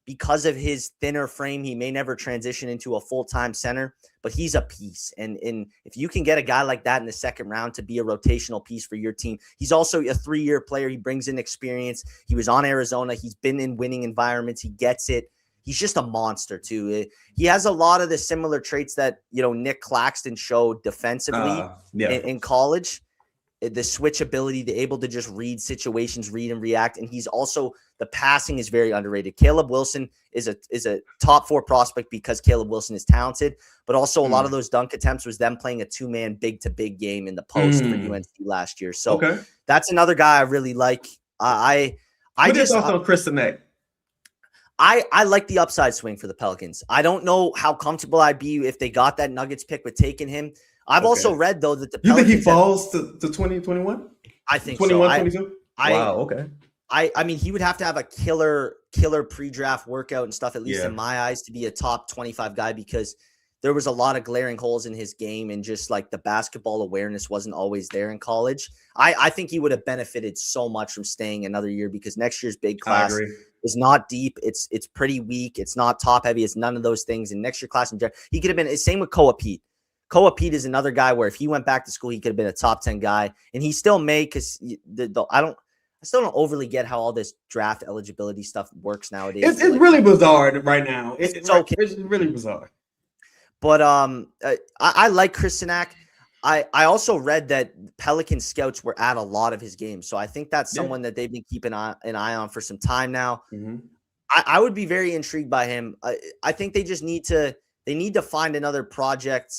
because of his thinner frame, he may never transition into a full-time center, but he's a piece. And if you can get a guy like that in the second round to be a rotational piece for your team, he's also a 3-year player. He brings in experience. He was on Arizona. He's been in winning environments. He gets it. He's just a monster too. He has a lot of the similar traits that, Nick Claxton showed defensively in college. The switchability, the able to just read situations, read and react. And he's also, the passing is very underrated. Caleb Wilson is a top 4 prospect because Caleb Wilson is talented, but also a lot of those dunk attempts was them playing a 2-man big to big game in the post for UNC last year. So that's another guy I really like. I just thoughts on Chris Sinek? I like the upside swing for the Pelicans. I don't know how comfortable I'd be if they got that Nuggets pick with taking him. I've also read, though, that the Pelicans... You think he falls to 2021? I think 21, so. 22? Wow, okay. I mean, he would have to have a killer pre-draft workout and stuff, at least in my eyes, to be a top 25 guy, because there was a lot of glaring holes in his game and just the basketball awareness wasn't always there in college. I think he would have benefited so much from staying another year, because next year's big class is not deep. It's pretty weak. It's not top heavy. It's none of those things. And next year class, he could have been, same with Koa Pete. Koa Pete is another guy where if he went back to school, he could have been a top 10 guy, and he still may, because I still don't overly get how all this draft eligibility stuff works nowadays. It's really bizarre right now. It's okay. It's really bizarre. But I like Chris Sinak. I also read that Pelican scouts were at a lot of his games, so I think that's someone that they've been keeping an eye on for some time now. Mm-hmm. I would be very intrigued by him. I think they just need to find another project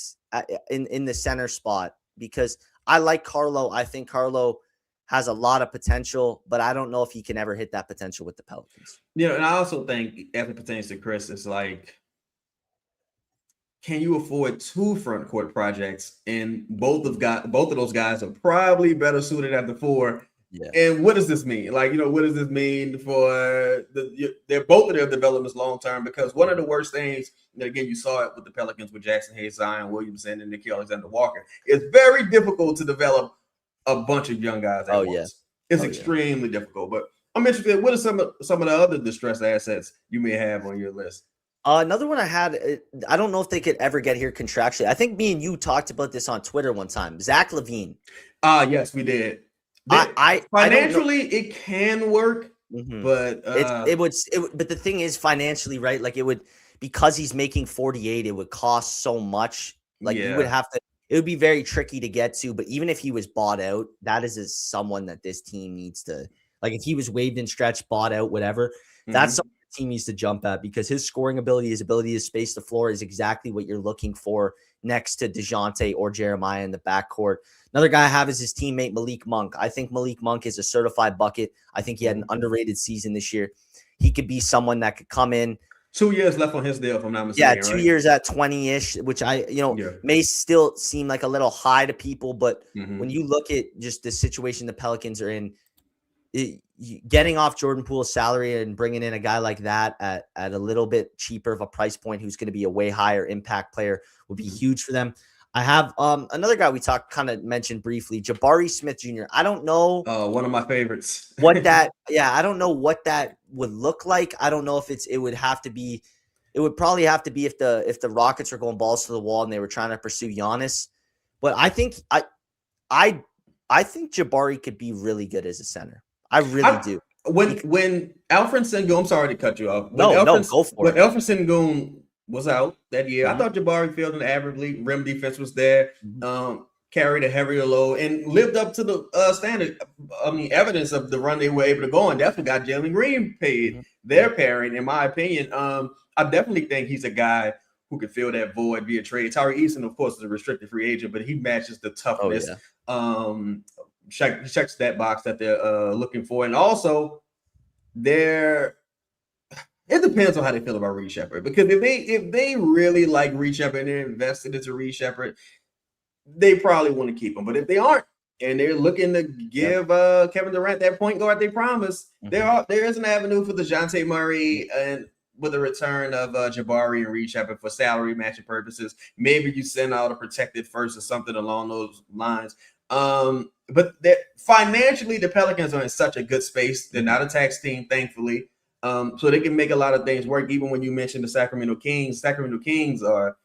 in the center spot, because I like Carlo. I think Carlo has a lot of potential, but I don't know if he can ever hit that potential with the Pelicans. And I also think, as it pertains to Chris, it's like, can you afford 2 front court projects? And both of those guys are probably better suited at the 4. Yeah. And what does this mean? Like, what does this mean for both of their developments long term? Because one of the worst things, again, you saw it with the Pelicans with Jackson Hayes, Zion Williamson, and Nickeil Alexander-Walker. It's very difficult to develop a bunch of young guys at once. It's extremely difficult. But I'm interested. What are some of the other distressed assets you may have on your list? Another one I had, I don't know if they could ever get here contractually. I think me and you talked about this on Twitter one time. Zach LaVine. Yes, we did. Financially, it can work, but it would. But the thing is, financially, right? Like, it would, because he's making 48, it would cost so much. Like, you would have to. It would be very tricky to get to. But even if he was bought out, that is someone that this team needs to. Like, if he was waived and stretched, bought out, whatever, that's something the team needs to jump at, because his scoring ability, his ability to space the floor is exactly what you're looking for next to DeJounte or Jeremiah in the backcourt. Another guy I have is his teammate, Malik Monk. I think Malik Monk is a certified bucket. I think he had an underrated season this year. He could be someone that could come in. 2 years left on his deal, if I'm not mistaken. Yeah, 2 years at 20-ish, which may still seem like a little high to people. But when you look at just the situation the Pelicans are in, getting off Jordan Poole's salary and bringing in a guy like that at a little bit cheaper of a price point, who's going to be a way higher impact player, would be huge for them. I have another guy we mentioned briefly, Jabari Smith Jr. I don't know. One of my favorites. I don't know what that would look like. I don't know if it would probably have to be if the Rockets are going balls to the wall and they were trying to pursue Giannis. But I think Jabari could be really good as a center. I really do. When Alfred Sengun, I'm sorry to cut you off. No, go for it. When Alfred Sengun was out that year, I thought Jabari filled in admirably. Rim defense was there, carried a heavier load, and lived up to the standard. I mean, evidence of the run they were able to go on. Definitely got Jalen Green paid their pairing, in my opinion. I definitely think he's a guy who could fill that void via trade. Tari Eason, of course, is a restricted free agent, but he matches the toughness. Checks that box that they're looking for. And also, it depends on how they feel about Reed Sheppard. Because if they really like Reed Sheppard and they're invested into Reed Sheppard, they probably want to keep him. But if they aren't, and they're looking to give Kevin Durant that point guard they promised, there is an avenue for DeJounte Murray and with the return of Jabari and Reed Sheppard for salary matching purposes. Maybe you send out a protected first or something along those lines. But financially, the Pelicans are in such a good space. They're not a tax team, thankfully. So they can make a lot of things work. Even when you mentioned the Sacramento Kings are,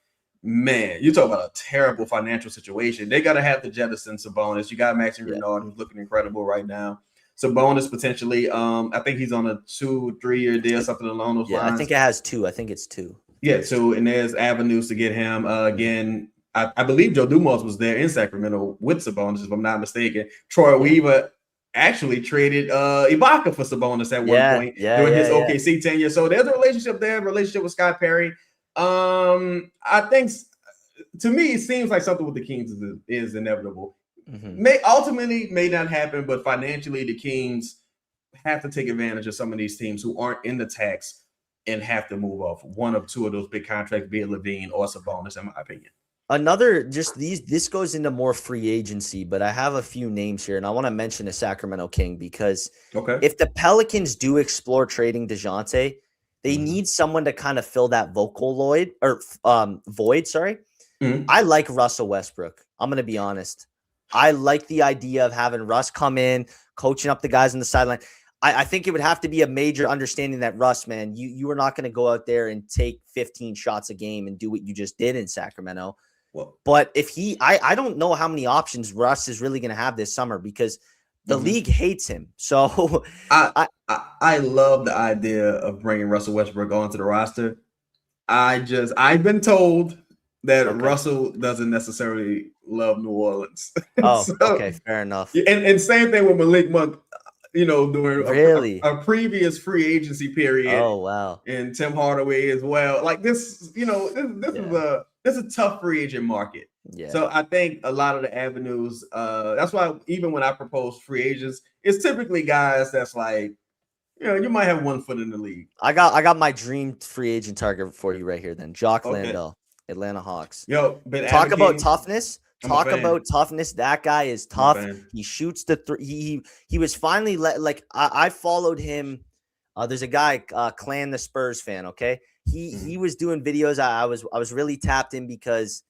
man, you're talking about a terrible financial situation. They got to have the jettison Sabonis. You got Maxi Renard, who's looking incredible right now. Sabonis potentially, I think he's on a 2-3 year deal, something along those lines. I think it has 2. I think it's 2. Yeah, 2, and there's avenues to get him again. I believe Joe Dumars was there in Sacramento with Sabonis, if I'm not mistaken. Troy Weaver actually traded Ibaka for Sabonis at one point during his OKC tenure. So there's a relationship there, relationship with Scott Perry. I think, to me, it seems like something with the Kings is inevitable. May not happen, but financially, the Kings have to take advantage of some of these teams who aren't in the tax and have to move off one of 2 of those big contracts, be it LaVine or Sabonis, in my opinion. This goes into more free agency, but I have a few names here, and I want to mention a Sacramento King because if the Pelicans do explore trading DeJounte, they need someone to kind of fill that void. I like Russell Westbrook. I'm going to be honest. I like the idea of having Russ come in, coaching up the guys on the sideline. I think it would have to be a major understanding that Russ, man, you are not going to go out there and take 15 shots a game and do what you just did in Sacramento. But if I don't know how many options Russ is really going to have this summer, because The league hates him. So I, I love the idea of bringing Russell Westbrook onto the roster. I've been told that Russell doesn't necessarily love New Orleans. Oh, So, okay, fair enough. And same thing with Malik Monk, during Really? a previous free agency period. Oh, wow. And Tim Hardaway as well. Like this, this is a tough free agent market. Yeah. So I think a lot of the avenues, that's why even when I propose free agents, it's typically guys that's like, you might have 1 foot in the league. I got my dream free agent target for you right here then. Jock Landale, Atlanta Hawks. Talk about toughness. Talk about toughness. That guy is tough. He shoots the three. He was finally I followed him. There's a guy, Clan the Spurs fan. Okay. He was doing videos. I was really tapped in because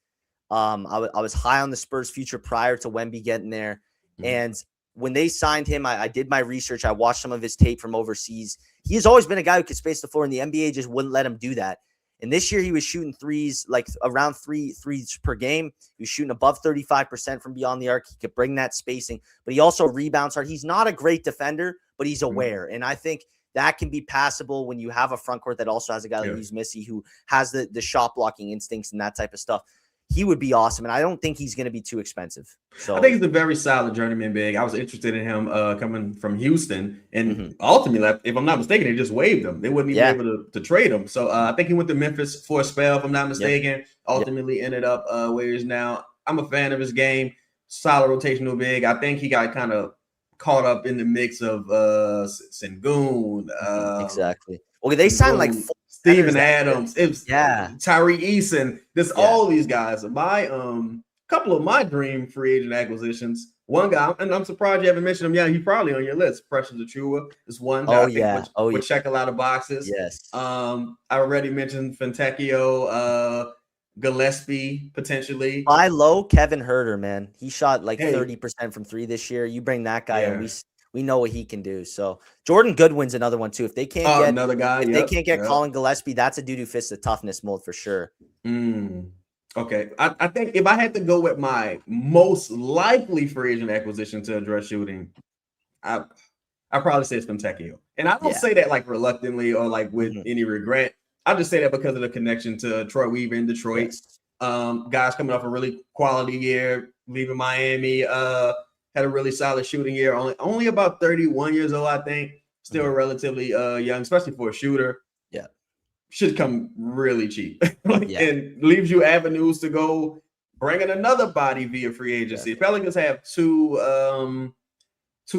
I was high on the Spurs future prior to Wemby getting there. And when they signed him, I did my research. I watched some of his tape from overseas. He has always been a guy who could space the floor, and the NBA just wouldn't let him do that. And this year he was shooting threes, like around three threes per game. He was shooting above 35% from beyond the arc. He could bring that spacing, but he also rebounds hard. He's not a great defender, but he's aware. And I think that can be passable when you have a front court that also has a guy like Louis Missy who has the shot blocking instincts and that type of stuff. He would be awesome, and I don't think he's going to be too expensive. So I think he's a very solid journeyman big. I was interested in him coming from Houston, and ultimately, if I'm not mistaken, they just waived him. They wouldn't even be able to trade him. So I think he went to Memphis for a spell, if I'm not mistaken. Ultimately ended up where he is now. I'm a fan of his game. Solid rotational big. I think he got kind of caught up in the mix of Sengun. Exactly. Well, they signed like Steven Adams, Tyree Eason, all these guys. My couple of my dream free agent acquisitions. One guy, and I'm surprised you haven't mentioned him. Yeah, he's probably on your list. Precious Achiuwa is one that I think would check a lot of boxes. Yes. I already mentioned Fontecchio, Gillespie potentially. Buy low, Kevin Huerter, man. He shot like 30% from three this year. You bring that guy in, we know what he can do. So Jordan Goodwin's another one too. If they can't get another guy, they can't get Colin Gillespie, that's a dude who fits the toughness mold for sure. Okay. I think if I had to go with my most likely free agent acquisition to address shooting, I probably say it's Fontecchio. And I don't say that like reluctantly or like with any regret. I just say that because of the connection to Troy Weaver in Detroit. Guys coming off a really quality year, leaving Miami, had a really solid shooting year. Only about 31 years old, I think. Still relatively young, especially for a shooter. Yeah. Should come really cheap. And leaves you avenues to go bring in another body via free agency. Pelicans have two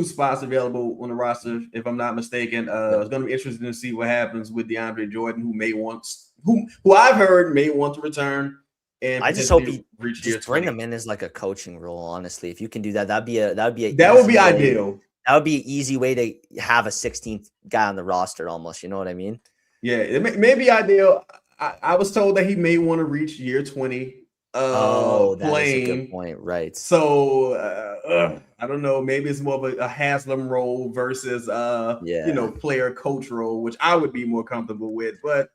spots available on the roster, if I'm not mistaken. It's going to be interesting to see what happens with DeAndre Jordan, who I've heard may want to return. And I just hope he just bring him in as like a coaching role. Honestly, if you can do that, that would be ideal. That would be an easy way to have a 16th guy on the roster, almost. You know what I mean? Yeah, it may be ideal. I was told that he may want to reach year 20. That is a good point, right? So I don't know. Maybe it's more of a Haslam role versus player coach role, which I would be more comfortable with. But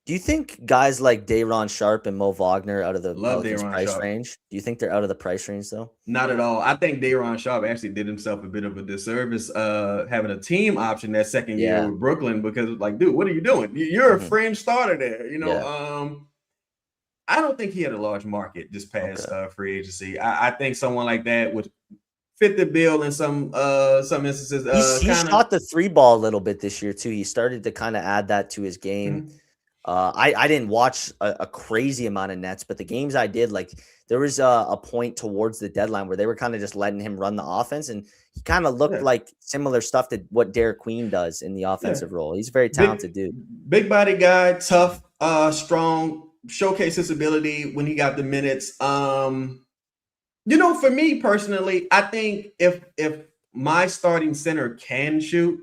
do you think guys like Day'Ron Sharpe and Mo Wagner out of the Pelicans price range? Do you think they're out of the price range though? Not at all. I think Day'Ron Sharpe actually did himself a bit of a disservice having a team option that second year with Brooklyn because like, dude, what are you doing? You're a fringe starter there. I don't think he had a large market this past free agency. I think someone like that would fit the bill in some instances. He shot the three ball a little bit this year too. He started to kind of add that to his game. I didn't watch a crazy amount of Nets, but the games I did, like there was a point towards the deadline where they were kind of just letting him run the offense, and he kind of looked like similar stuff to what Derek Queen does in the offensive role. He's a very talented dude. Big body guy, tough, strong, showcase his ability when he got the minutes. For me personally, I think if my starting center can shoot,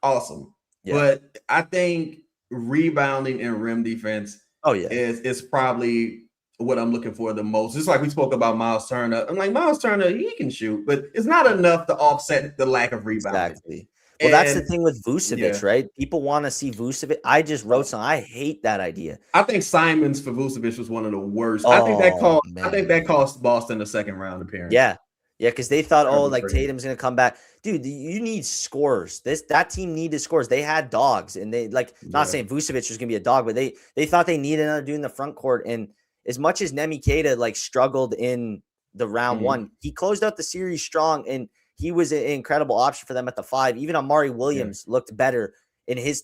awesome. But I think rebounding and rim defense is probably what I'm looking for the most. Just like we spoke about Miles Turner. I'm like, Miles Turner, he can shoot, but it's not enough to offset the lack of rebounding. Exactly. Well, that's the thing with Vucevic, right? People want to see Vucevic. I just wrote something. I hate that idea. I think Simons for Vucevic was one of the worst. I think that cost Boston a second round appearance. Yeah. Yeah, because they thought, oh, Terrible like trade. Tatum's gonna come back. Dude, you need scorers. That team needed scores. They had dogs, and they not Yeah. saying Vucevic was gonna be a dog, but they thought they needed another dude in the front court. And as much as Nemi Keita like struggled in the round one, he closed out the series strong, and he was an incredible option for them at the 5. Even Amari Williams looked better in his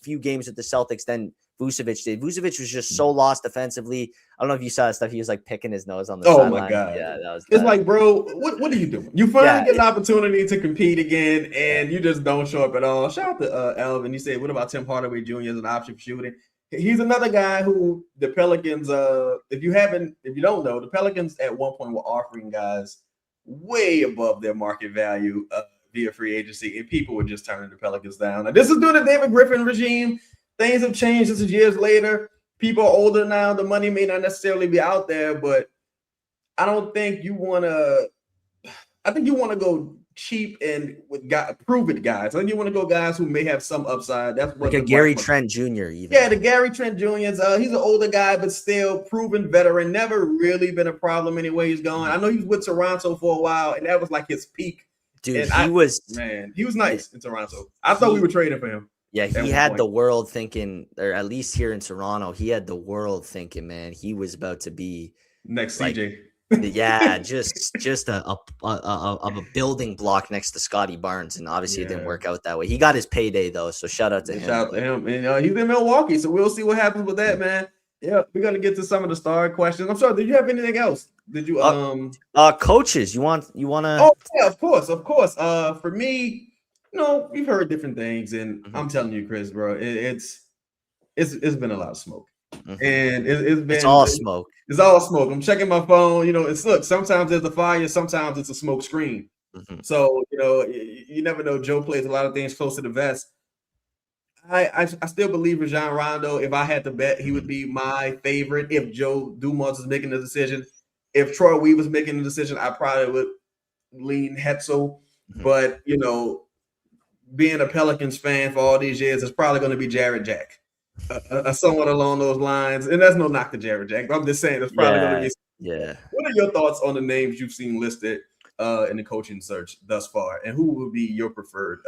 few games with the Celtics than Vucevic did. Vucevic was just so lost defensively. I don't know if you saw that stuff. He was like picking his nose on the sideline. My God. Yeah, that was it's like, bro, what are you doing? You finally get an opportunity to compete again, and you just don't show up at all. Shout out to Elvin. You said, what about Tim Hardaway Jr. as an option for shooting? He's another guy who the Pelicans, if you don't know, the Pelicans at one point were offering guys way above their market value via free agency, and people were just turning the Pelicans down. Now, this is during the David Griffin regime. Things have changed. This is years later. People are older now. The money may not necessarily be out there, but I don't think you want to. I think you want to go cheap and with prove it guys. I think you want to go guys who may have some upside. That's what like a Gary Trent Jr. Even. Yeah, the Gary Trent Jr.'s. He's an older guy, but still proven veteran. Never really been a problem anywhere he's going. I know he was with Toronto for a while, and that was like his peak. Dude, and he was nice in Toronto. I thought we were trading for him. Yeah, he had the world thinking, or at least here in Toronto, he had the world thinking, man, he was about to be next CJ. Yeah, just a building block next to Scotty Barnes, and obviously it didn't work out that way. He got his payday though, so shout out to him. Shout out to him. And he's in Milwaukee, so we'll see what happens with that, man. Yeah, we're gonna get to some of the star questions. I'm sorry, did you have anything else? Did you coaches? You wanna? Oh yeah, of course. For me, we've heard different things, and I'm telling you, Chris, bro, it's been a lot of smoke. And it's all smoke. It's all smoke. I'm checking my phone. Look, sometimes there's a fire, sometimes it's a smoke screen. So, you never know. Joe plays a lot of things close to the vest. I still believe Rajon Rondo. If I had to bet, he would be my favorite. If Joe Dumars is making the decision, if Troy Weaver's making the decision, I probably would lean Hetzel. But, being a Pelicans fan for all these years, it's probably going to be Jared Jack. Somewhat along those lines, and that's no knock to Jared Jack. But I'm just saying it's probably going to be. Yeah. What are your thoughts on the names you've seen listed in the coaching search thus far, and who would be your preferred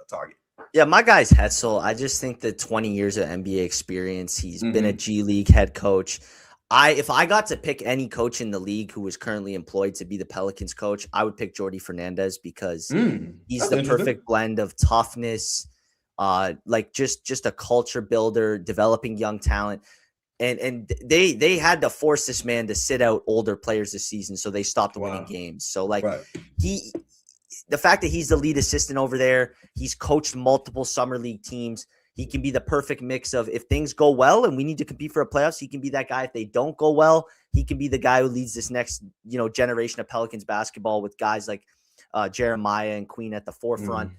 target? Yeah, my guy's Hetzel. I just think that 20 years of NBA experience. He's been a G League head coach. If I got to pick any coach in the league who was currently employed to be the Pelicans coach, I would pick Jordi Fernandez because he's the perfect blend of toughness. Just a culture builder, developing young talent, and they had to force this man to sit out older players this season, so they stopped winning games. So the fact that he's the lead assistant over there, he's coached multiple summer league teams. He can be the perfect mix of if things go well and we need to compete for a playoffs, he can be that guy. If they don't go well, he can be the guy who leads this next generation of Pelicans basketball with guys like Jeremiah and Queen at the forefront.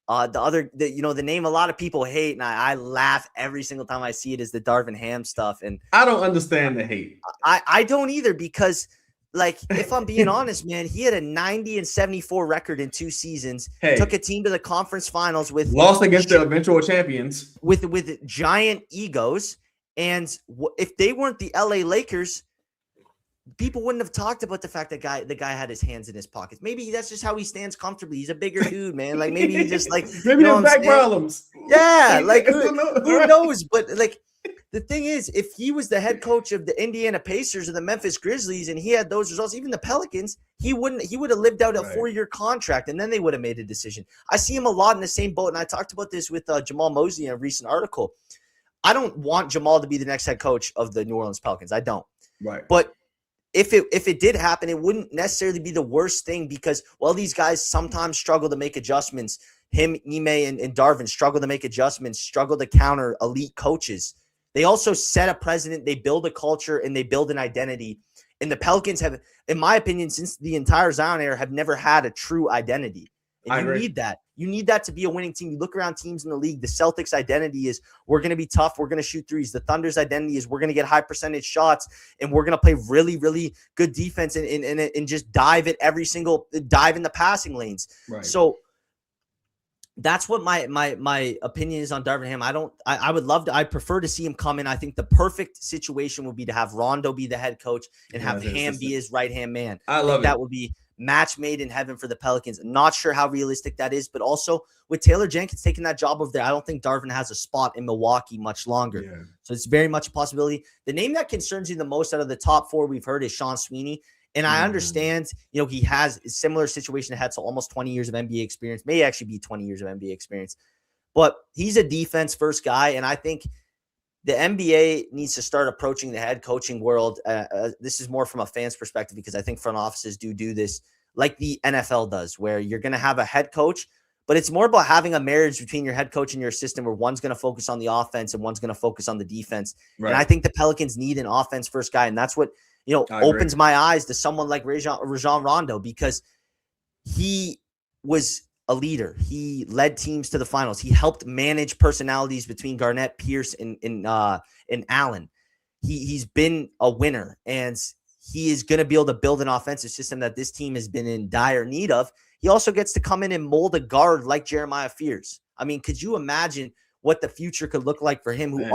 The name a lot of people hate, and I laugh every single time I see it, is the Darvin Ham stuff. And I don't understand the hate. I don't either, because if I'm being honest, man, he had a 90-74 record in 2 seasons. Took a team to the conference finals with lost against the eventual champions with giant egos. And if they weren't the LA Lakers, people wouldn't have talked about the fact that the guy had his hands in his pockets. Maybe that's just how he stands comfortably. He's a bigger dude, man. Maybe he just maybe there's back problems. Yeah, who knows? But the thing is, if he was the head coach of the Indiana Pacers or the Memphis Grizzlies and he had those results, even the Pelicans, he would have lived out a 4-year contract, and then they would have made a decision. I see him a lot in the same boat, and I talked about this with Jamal Mosley in a recent article. I don't want Jamal to be the next head coach of the New Orleans Pelicans. I don't. Right. But if it did happen, it wouldn't necessarily be the worst thing, because these guys sometimes struggle to make adjustments. Him, Ime, and Darvin struggle to make adjustments, struggle to counter elite coaches. They also set a precedent, they build a culture, and they build an identity. And the Pelicans have, in my opinion, since the entire Zion era, have never had a true identity. And you need that. You need that to be a winning team. You look around teams in the league, the Celtics' identity is we're going to be tough, we're going to shoot threes. The Thunder's identity is we're going to get high percentage shots, and we're going to play really, really good defense and just dive in the passing lanes. Right. So that's what my opinion is on Darvin Ham. I would love to. I prefer to see him come in. I think the perfect situation would be to have Rondo be the head coach and have Ham be his right hand man. I love it. That would be match made in heaven for the Pelicans. Not sure how realistic that is, but also with Taylor Jenkins taking that job over there, I don't think Darvin has a spot in Milwaukee much longer. Yeah. So it's very much a possibility. The name that concerns you the most out of the top 4 we've heard is Sean Sweeney. And I understand, he has a similar situation to Hetzel, almost 20 years of NBA experience, may actually be 20 years of NBA experience. But he's a defense-first guy, and I think the NBA needs to start approaching the head coaching world. This is more from a fan's perspective because I think front offices do this like the NFL does, where you're going to have a head coach, but it's more about having a marriage between your head coach and your assistant where one's going to focus on the offense and one's going to focus on the defense. Right. And I think the Pelicans need an offense-first guy, and that's what opens my eyes to someone like Rajon Rondo, because he was a leader. He led teams to the finals. He helped manage personalities between Garnett, Pierce, and Allen. He's been a winner, and he is going to be able to build an offensive system that this team has been in dire need of. He also gets to come in and mold a guard like Jeremiah Fears. I mean, could you imagine what the future could look like for him, who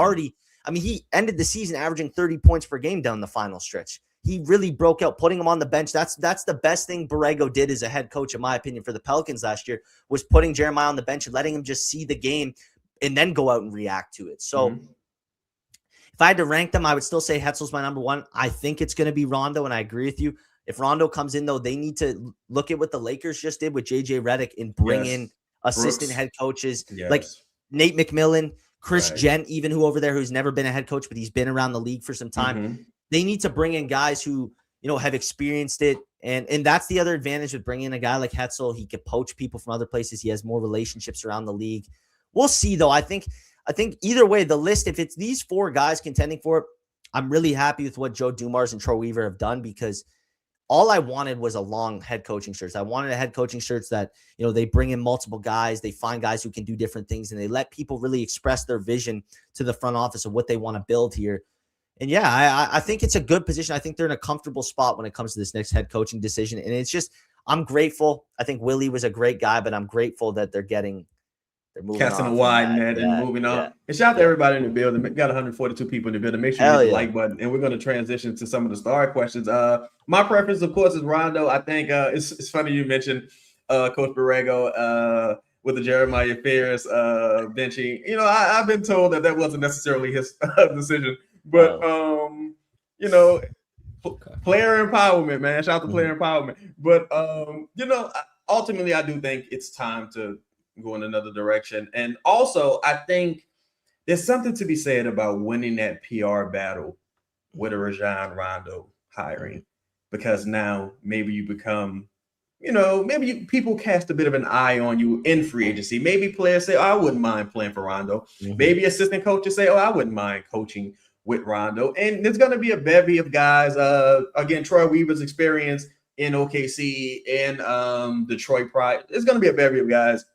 he ended the season averaging 30 points per game down the final stretch. He really broke out, putting him on the bench. That's the best thing Borrego did as a head coach, in my opinion, for the Pelicans last year, was putting Jeremiah on the bench and letting him just see the game and then go out and react to it. So if I had to rank them, I would still say Hetzel's my number 1. I think it's going to be Rondo, and I agree with you. If Rondo comes in, though, they need to look at what the Lakers just did with J.J. Redick and bring in assistant head coaches like Nate McMillan, Chris Gent, even who's never been a head coach, but he's been around the league for some time. They need to bring in guys who, have experienced it. And that's the other advantage with bringing in a guy like Hetzel. He could poach people from other places. He has more relationships around the league. We'll see, though. I think either way, the list, if it's these 4 guys contending for it, I'm really happy with what Joe Dumars and Troy Weaver have done, because all I wanted was a long head coaching search. I wanted a head coaching search that, they bring in multiple guys, they find guys who can do different things, and they let people really express their vision to the front office of what they want to build here. And I think it's a good position. I think they're in a comfortable spot when it comes to this next head coaching decision. And it's just, I'm grateful. I think Willie was a great guy, but I'm grateful that they're moving casting a wide net and moving on. Yeah. And shout out to everybody in the building. We got 142 people in the building. Make sure you hit the like button. And we're going to transition to some of the star questions. My preference, of course, is Rondo. I think it's funny you mentioned Coach Borrego with the Jeremiah Fears benching. I've been told that wasn't necessarily his decision. But, player empowerment, man. Shout out to player empowerment. But, ultimately, I do think it's time to go in another direction. And also, I think there's something to be said about winning that PR battle with a Rajon Rondo hiring, because now maybe you become, people cast a bit of an eye on you in free agency. Maybe players say, I wouldn't mind playing for Rondo. Maybe assistant coaches say, I wouldn't mind coaching with Rondo. And there's going to be a bevy of guys. Again, Troy Weaver's experience in OKC and Detroit Pride. There's going to be a bevy of guys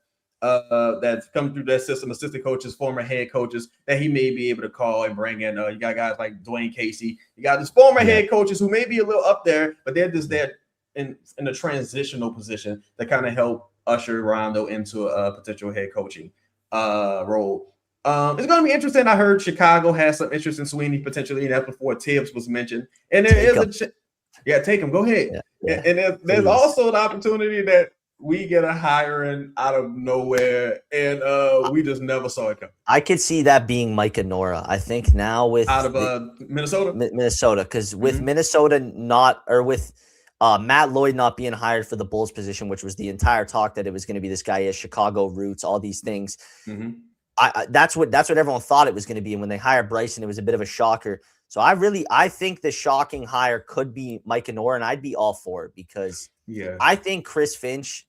that's come through that system, assistant coaches, former head coaches, that he may be able to call and bring in. You got guys like Dwayne Casey. You got these former head coaches who may be a little up there, but they're just there in a transitional position to kind of help usher Rondo into a potential head coaching role. It's going to be interesting. I heard Chicago has some interest in Sweeney potentially, and that's before Tibbs was mentioned. And there is take him. Go ahead. And there's also the opportunity that we get a hiring out of nowhere, and we just never saw it come. I could see that being Mike Anora. I think now with out of Minnesota, because with Minnesota with Matt Lloyd not being hired for the Bulls position, which was the entire talk that it was going to be this guy has Chicago roots, all these things. That's what everyone thought it was going to be. And when they hired Bryson, it was a bit of a shocker. So I think the shocking hire could be Mike Anora, and I'd be all for it, because I think Chris Finch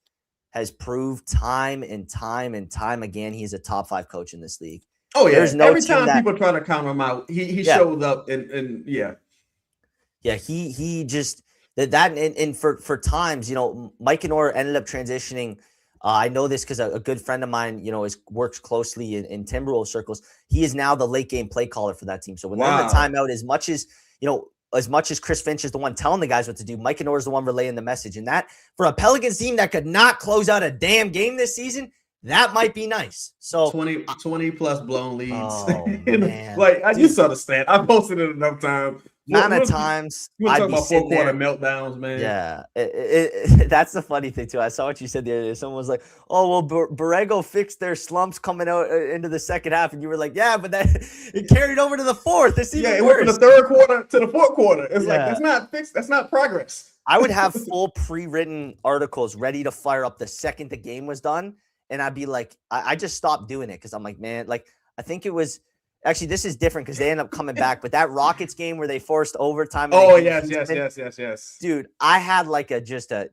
has proved time and time again he's a top 5 coach in this league. Oh yeah, every time people try to count him out, he shows up and he just and for times, Mike Anora ended up transitioning. I know this because a good friend of mine, works closely in Timberwolves circles. He is now the late game play caller for that team. So when they're in the timeout, as much as Chris Finch is the one telling the guys what to do, Mike Anora is the one relaying the message. And that, for a Pelicans team that could not close out a damn game this season, that might be nice. So 20 plus blown leads. Oh, man. You saw the stat. I posted it enough time. amount of times You want to I'd talk be about sitting four-quarter there. meltdowns, man? Yeah, that's the funny thing too. I saw what you said the other day. Someone was like, "Oh, well, Borrego fixed their slumps coming out into the second half," and you were like, "Yeah, but that it carried over to the fourth. It's even Yeah, it worse." went from the third quarter to the fourth quarter. It's like, Yeah. that's not fixed. That's not progress. I would have full pre-written articles ready to fire up the second the game was done, and I'd be like, I just stopped doing it because I'm like, man, like I think it was actually this is different because they end up coming back, but that Rockets game where they forced overtime. Oh yes. Dude, I had like just a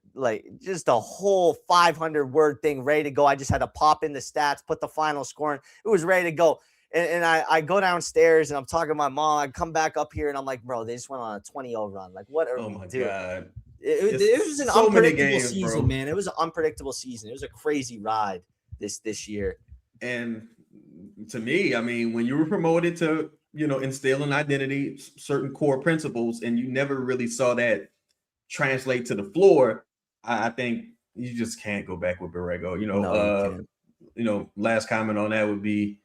whole 500-word thing ready to go. I just had to pop in the stats, put the final score in. It was ready to go. And I go downstairs and I'm talking to my mom. I come back up here and I'm like, bro, they just went on a 20-0 run. Like, what are we doing? God. It was an so unpredictable games, season, bro. man. It was an unpredictable season. It was a crazy ride this year. And to me, I mean, when you were promoted to, instill an identity, certain core principles, and you never really saw that translate to the floor, I think you just can't go back with Borrego. Last comment on that would be,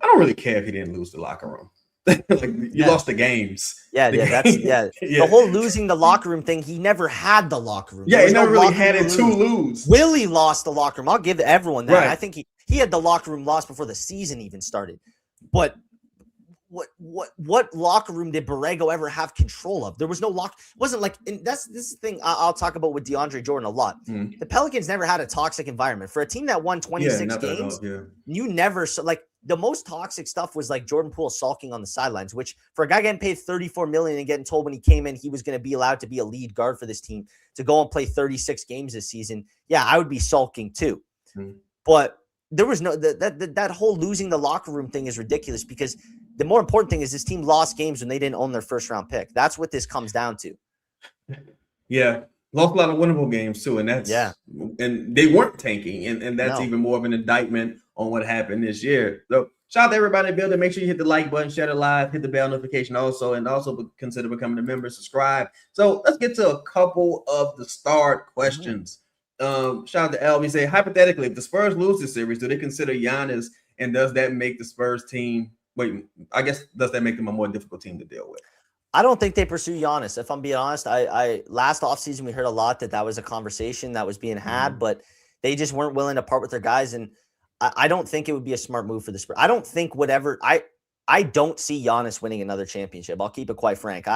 I don't really care if he didn't lose the locker room. You lost the games. The whole losing the locker room thing, he never had the locker room. Yeah, he never really had it to lose. Willie lost the locker room. I'll give everyone that. Right. I think he had the locker room lost before the season even started. But what locker room did Borrego ever have control of? There was no lock. It wasn't like, and this is the thing I'll talk about with DeAndre Jordan a lot. The Pelicans never had a toxic environment. For a team that won 26 games, you never saw, like, the most toxic stuff was like Jordan Poole sulking on the sidelines, which for a guy getting paid $34 million and getting told when he came in he was going to be allowed to be a lead guard for this team to go and play 36 games this season. Yeah, I would be sulking too. But there was no that whole losing the locker room thing is ridiculous because the more important thing is this team lost games when they didn't own their first round pick. That's what this comes down to. Yeah. Lost a lot of winnable games too. And and they weren't tanking. And that's even more of an indictment on what happened this year. So shout out to everybody in the building. Make sure you hit the like button, share it live, hit the bell notification also, and also consider becoming a member, subscribe. So let's get to a couple of the start questions. Shout out to LB. Say, hypothetically, if the Spurs lose this series, do they consider Giannis, and does that make the Spurs team does that make them a more difficult team to deal with? I don't think they pursue Giannis. If I'm being honest, I last offseason we heard a lot that was a conversation that was being had, but they just weren't willing to part with their guys. And I don't think it would be a smart move for the Spurs. I don't think I don't see Giannis winning another championship. I'll keep it quite frank.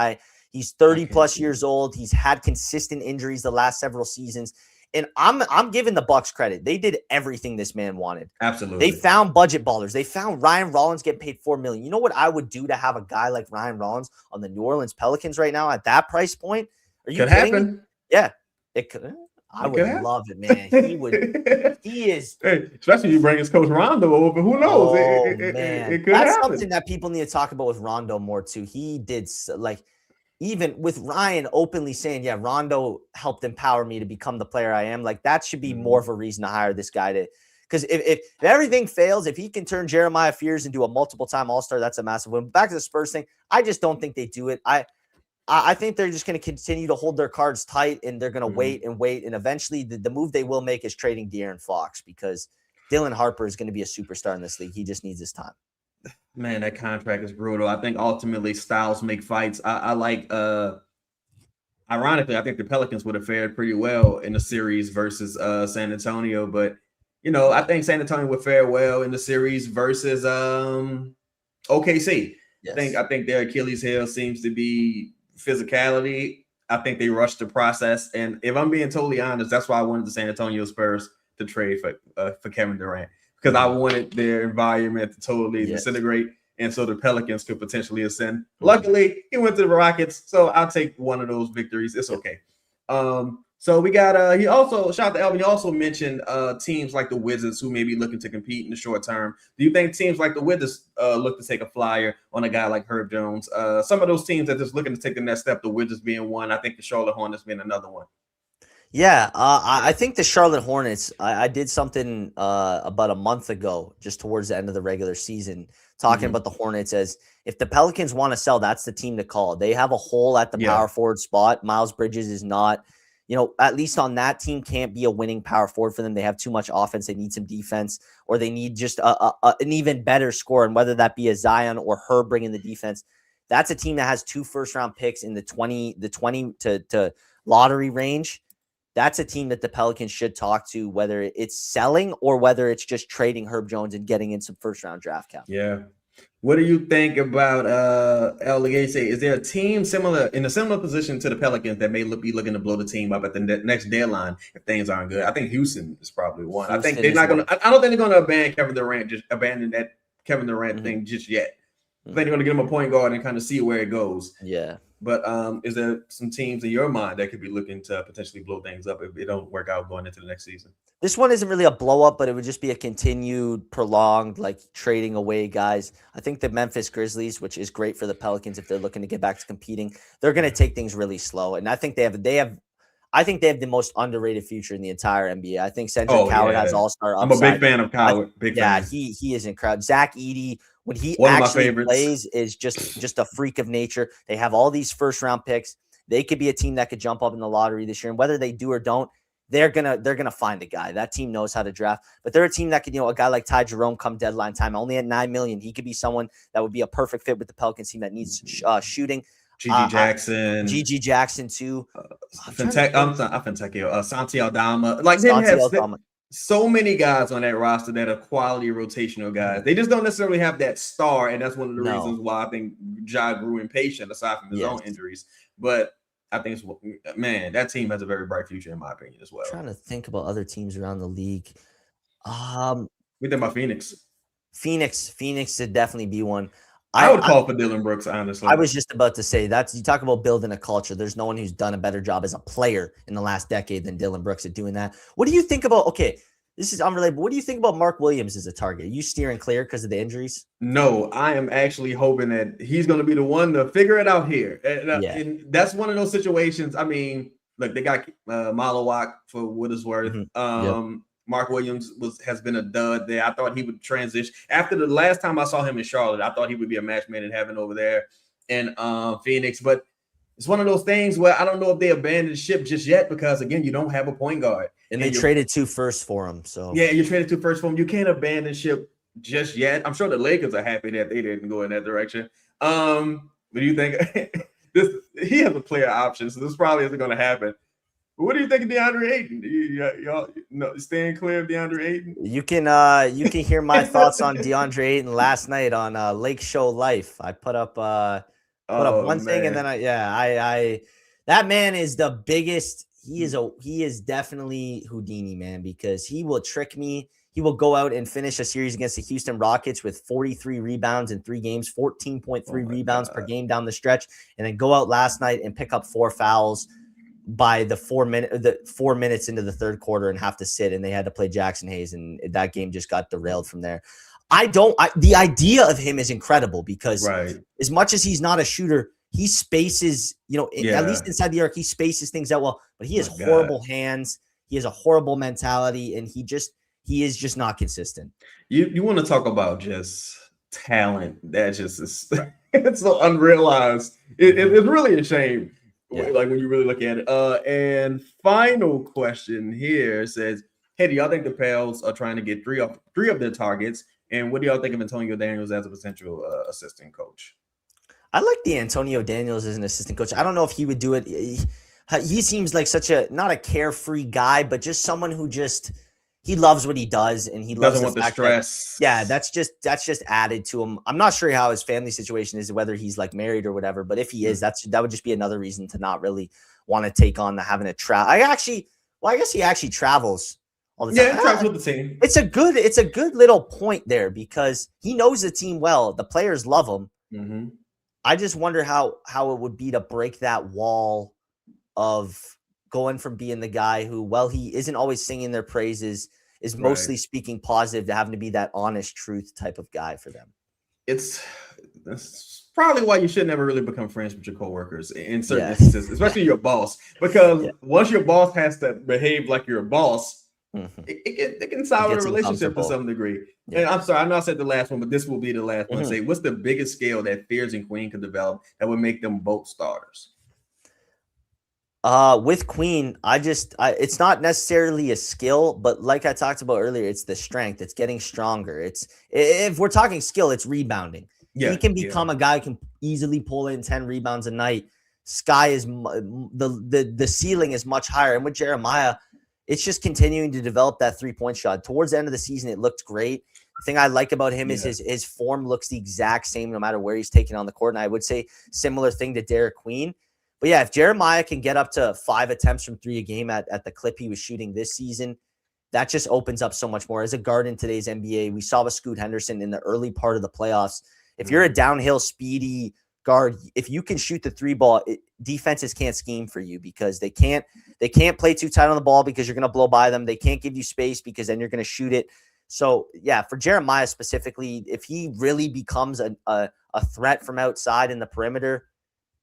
He's 30 plus years old. He's had consistent injuries the last several seasons. And I'm giving the Bucks credit. They did everything this man wanted. Absolutely. They found budget ballers. They found Ryan Rollins getting paid $4 million. You know what I would do to have a guy like Ryan Rollins on the New Orleans Pelicans right now at that price point? Are you kidding me? Yeah, it could. I would love it, man. He would. He is. Hey, especially if you bring his coach Rondo over. Who knows? Oh, man. It could happen. Something that people need to talk about with Rondo more too. He did even with Ryan openly saying, yeah, Rondo helped empower me to become the player I am. Like, that should be more of a reason to hire this guy because if everything fails, if he can turn Jeremiah Fears into a multiple-time All-Star, that's a massive win. Back to the Spurs thing, I just don't think they do it. I think they're just going to continue to hold their cards tight, and they're going to wait, and eventually the move they will make is trading De'Aaron Fox because Dylan Harper is going to be a superstar in this league. He just needs his time. Man, that contract is brutal. I think ultimately styles make fights. Ironically, I think the Pelicans would have fared pretty well in the series versus San Antonio, but I think San Antonio would fare well in the series versus OKC. Yes. I think their Achilles heel seems to be physicality. I think they rushed the process, and if I'm being totally honest, that's why I wanted the San Antonio Spurs to trade for Kevin Durant. Because I wanted their environment to totally disintegrate, and so the Pelicans could potentially ascend. Luckily, he went to the Rockets, so I'll take one of those victories. It's okay. So we got he also shout out to Elvin. He also mentioned teams like the Wizards who may be looking to compete in the short term. Do you think teams like the Wizards look to take a flyer on a guy like Herb Jones? Some of those teams that are just looking to take the next step, the Wizards being one. I think the Charlotte Hornets being another one. Yeah, I think the Charlotte Hornets, I did something about a month ago, just towards the end of the regular season, talking about the Hornets as if the Pelicans want to sell, that's the team to call. They have a hole at the power forward spot. Miles Bridges is not, at least on that team, can't be a winning power forward for them. They have too much offense. They need some defense, or they need just an even better score. And whether that be a Zion or her bringing the defense, That's a team that has 2 first-round picks in the 20 to lottery range. That's a team that the Pelicans should talk to, whether it's selling or whether it's just trading Herb Jones and getting in some first-round draft capital. Yeah. What do you think about Is there a team in a similar position to the Pelicans that may be looking to blow the team up at the next deadline if things aren't good? I think Houston is probably one. I think they're not going to. I don't think they're going to abandon that Kevin Durant thing just yet. I think they're going to give him a point guard and kind of see where it goes. Yeah. But is there some teams in your mind that could be looking to potentially blow things up if it don't work out going into the next season? This one isn't really a blow up, but it would just be a continued, prolonged, like trading away guys. I think the Memphis Grizzlies, which is great for the Pelicans if they're looking to get back to competing, they're going to take things really slow. And I think they have the most underrated future in the entire NBA. I think Cedric Howard has all-star upside. I'm a big fan of Howard. He is incredible. Zach Edey, when he one actually plays, is just a freak of nature. They have all these first-round picks. They could be a team that could jump up in the lottery this year. And whether they do or don't, they're gonna find a guy. That team knows how to draft. But they're a team that could, a guy like Ty Jerome come deadline time, only at $9 million. He could be someone that would be a perfect fit with the Pelicans team that needs shooting. GG Jackson. GG Jackson too. Santi Aldama. Like they have so many guys on that roster that are quality rotational guys. They just don't necessarily have that star, and that's one of the reasons why I think Ja grew impatient aside from his own injuries. But I think that team has a very bright future in my opinion as well. I'm trying to think about other teams around the league. We think about Phoenix. Phoenix should definitely be one. I would call for Dillon Brooks, honestly. I was just about to say that. You talk about building a culture. There's no one who's done a better job as a player in the last decade than Dillon Brooks at doing that. What do you think about, okay, this is unrelated, but what do you think about Mark Williams as a target? Are you steering clear because of the injuries? No, I am actually hoping that he's going to be the one to figure it out here. And that's one of those situations. I mean, look, they got Malawak for what it's worth. Mark Williams has been a dud there. I thought he would transition. After the last time I saw him in Charlotte, I thought he would be a match made in heaven over there in Phoenix. But it's one of those things where I don't know if they abandoned ship just yet because, again, you don't have a point guard. And they traded 2 firsts for him. So yeah, you traded 2 firsts for him. You can't abandon ship just yet. I'm sure the Lakers are happy that they didn't go in that direction. What do you think? He has a player option, so this probably isn't going to happen. What do you think of DeAndre Ayton? Y'all staying clear of DeAndre Ayton? You can hear my thoughts on DeAndre Ayton last night on Lake Show Life. I put up one thing, and then that man is the biggest. He is definitely Houdini, man, because he will trick me. He will go out and finish a series against the Houston Rockets with 43 rebounds in 3 games, 14.3 rebounds per game down the stretch, and then go out last night and pick up 4 fouls by the 4 minutes into the third quarter and have to sit, and they had to play Jackson Hayes, and that game just got derailed from there. The idea of him is incredible because as much as he's not a shooter, he spaces, at least inside the arc, he spaces things out well, but he has horrible hands. He has a horrible mentality, and he is just not consistent. You want to talk about just talent that just is it's so unrealized. It's really a shame. Yeah. Like when you really look at it. And final question here says, hey, do y'all think the Pels are trying to get three of their targets? And what do y'all think of Antonio Daniels as a potential assistant coach? I like the Antonio Daniels as an assistant coach. I don't know if he would do it. He seems like not a carefree guy, but just someone who he loves what he does, and he doesn't want the stress. That's just added to him. I'm not sure how his family situation is, whether he's like married or whatever. But if he is, that would just be another reason to not really want to take on having to travel. I guess he actually travels all the time. Yeah, he travels with the team. It's a good little point there because he knows the team well. The players love him. Mm-hmm. I just wonder how it would be to break that wall of going from being the guy who, while he isn't always singing their praises, is mostly speaking positive, to having to be that honest truth type of guy for them. That's probably why you should never really become friends with your coworkers in certain instances, especially your boss, because once your boss has to behave like you're a boss, it can sour the relationship to some degree. Yeah. And I'm sorry, I know I said the last one, but this will be the last one. Say, what's the biggest skill that Fears and Queen could develop that would make them both starters? With Queen, it's not necessarily a skill, but like I talked about earlier, it's the strength. It's getting stronger. If we're talking skill, it's rebounding. He can become a guy who can easily pull in 10 rebounds a night. Sky is the ceiling is much higher. And with Jeremiah, it's just continuing to develop that 3-point shot. Towards the end of the season, it looked great. The thing I like about him is his form looks the exact same no matter where he's taken on the court. And I would say similar thing to Derek Queen. But yeah, if Jeremiah can get up to 5 attempts from 3 a game at the clip he was shooting this season, that just opens up so much more. As a guard in today's NBA, we saw with Scoot Henderson in the early part of the playoffs. If you're a downhill, speedy guard, if you can shoot the 3 ball, defenses can't scheme for you because they can't play too tight on the ball because you're going to blow by them. They can't give you space because then you're going to shoot it. So yeah, for Jeremiah specifically, if he really becomes a threat from outside in the perimeter,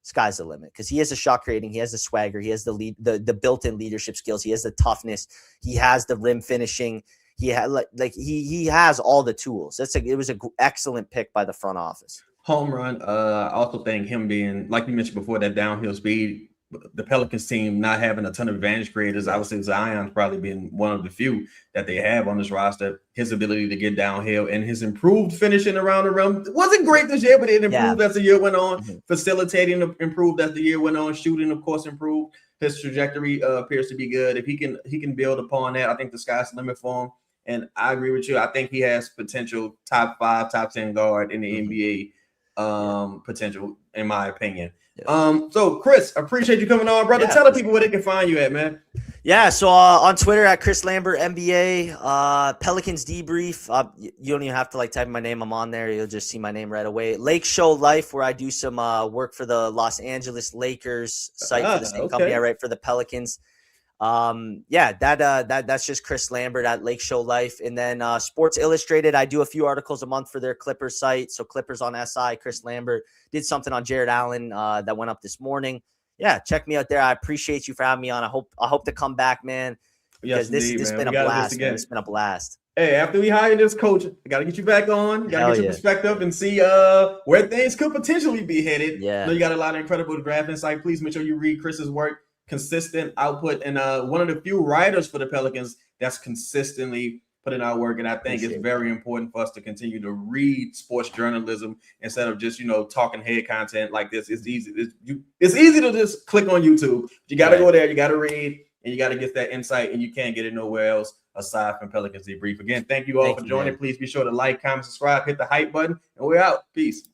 sky's the limit because he has the shot creating, he has the swagger, he has the built-in leadership skills, he has the toughness, he has the rim finishing, he had he has all the tools. It was an excellent pick by the front office. Home run. I also think him being, like you mentioned before, that downhill speed. The Pelicans team not having a ton of advantage creators. I would say Zion's probably been one of the few that they have on this roster. His ability to get downhill and his improved finishing around the rim wasn't great this year, but it improved as the year went on. Facilitating improved as the year went on. Shooting, of course, improved. His trajectory appears to be good. If he can build upon that, I think the sky's the limit for him. And I agree with you. I think he has potential top 5, top 10 guard in the NBA potential, in my opinion. So Chris, appreciate you coming on, brother. Tell the people where they can find you at, man. Yeah, so on Twitter at Chris Lambert NBA, Pelicans Debrief. You don't even have to type my name. I'm on there. You'll just see my name right away. Lake Show Life, where I do some work for the Los Angeles Lakers site for the same company I write for the Pelicans. That's just Chris Lambert at Lake Show Life. And then Sports Illustrated, I do a few articles a month for their Clippers site. So Clippers on SI, Chris Lambert did something on Jared Allen that went up this morning. Yeah, check me out there. I appreciate you for having me on. I hope to come back, man. Because this has been a blast. Man. It's been a blast. Hey, after we hire this coach, I got to get you back on. Got to get your perspective and see where things could potentially be headed. Yeah. I know you got a lot of incredible draft insight. Please make sure you read Chris's work. Consistent output, and one of the few writers for the Pelicans that's consistently putting out work. And I think it's very important for us to continue to read sports journalism instead of just talking head content like this. It's easy. It's easy to just click on YouTube. But you got to go there. You got to read, and you got to get that insight. And you can't get it nowhere else aside from Pelicans Debrief. Again, thank you all for joining. Man. Please be sure to like, comment, subscribe, hit the hype button, and we're out. Peace.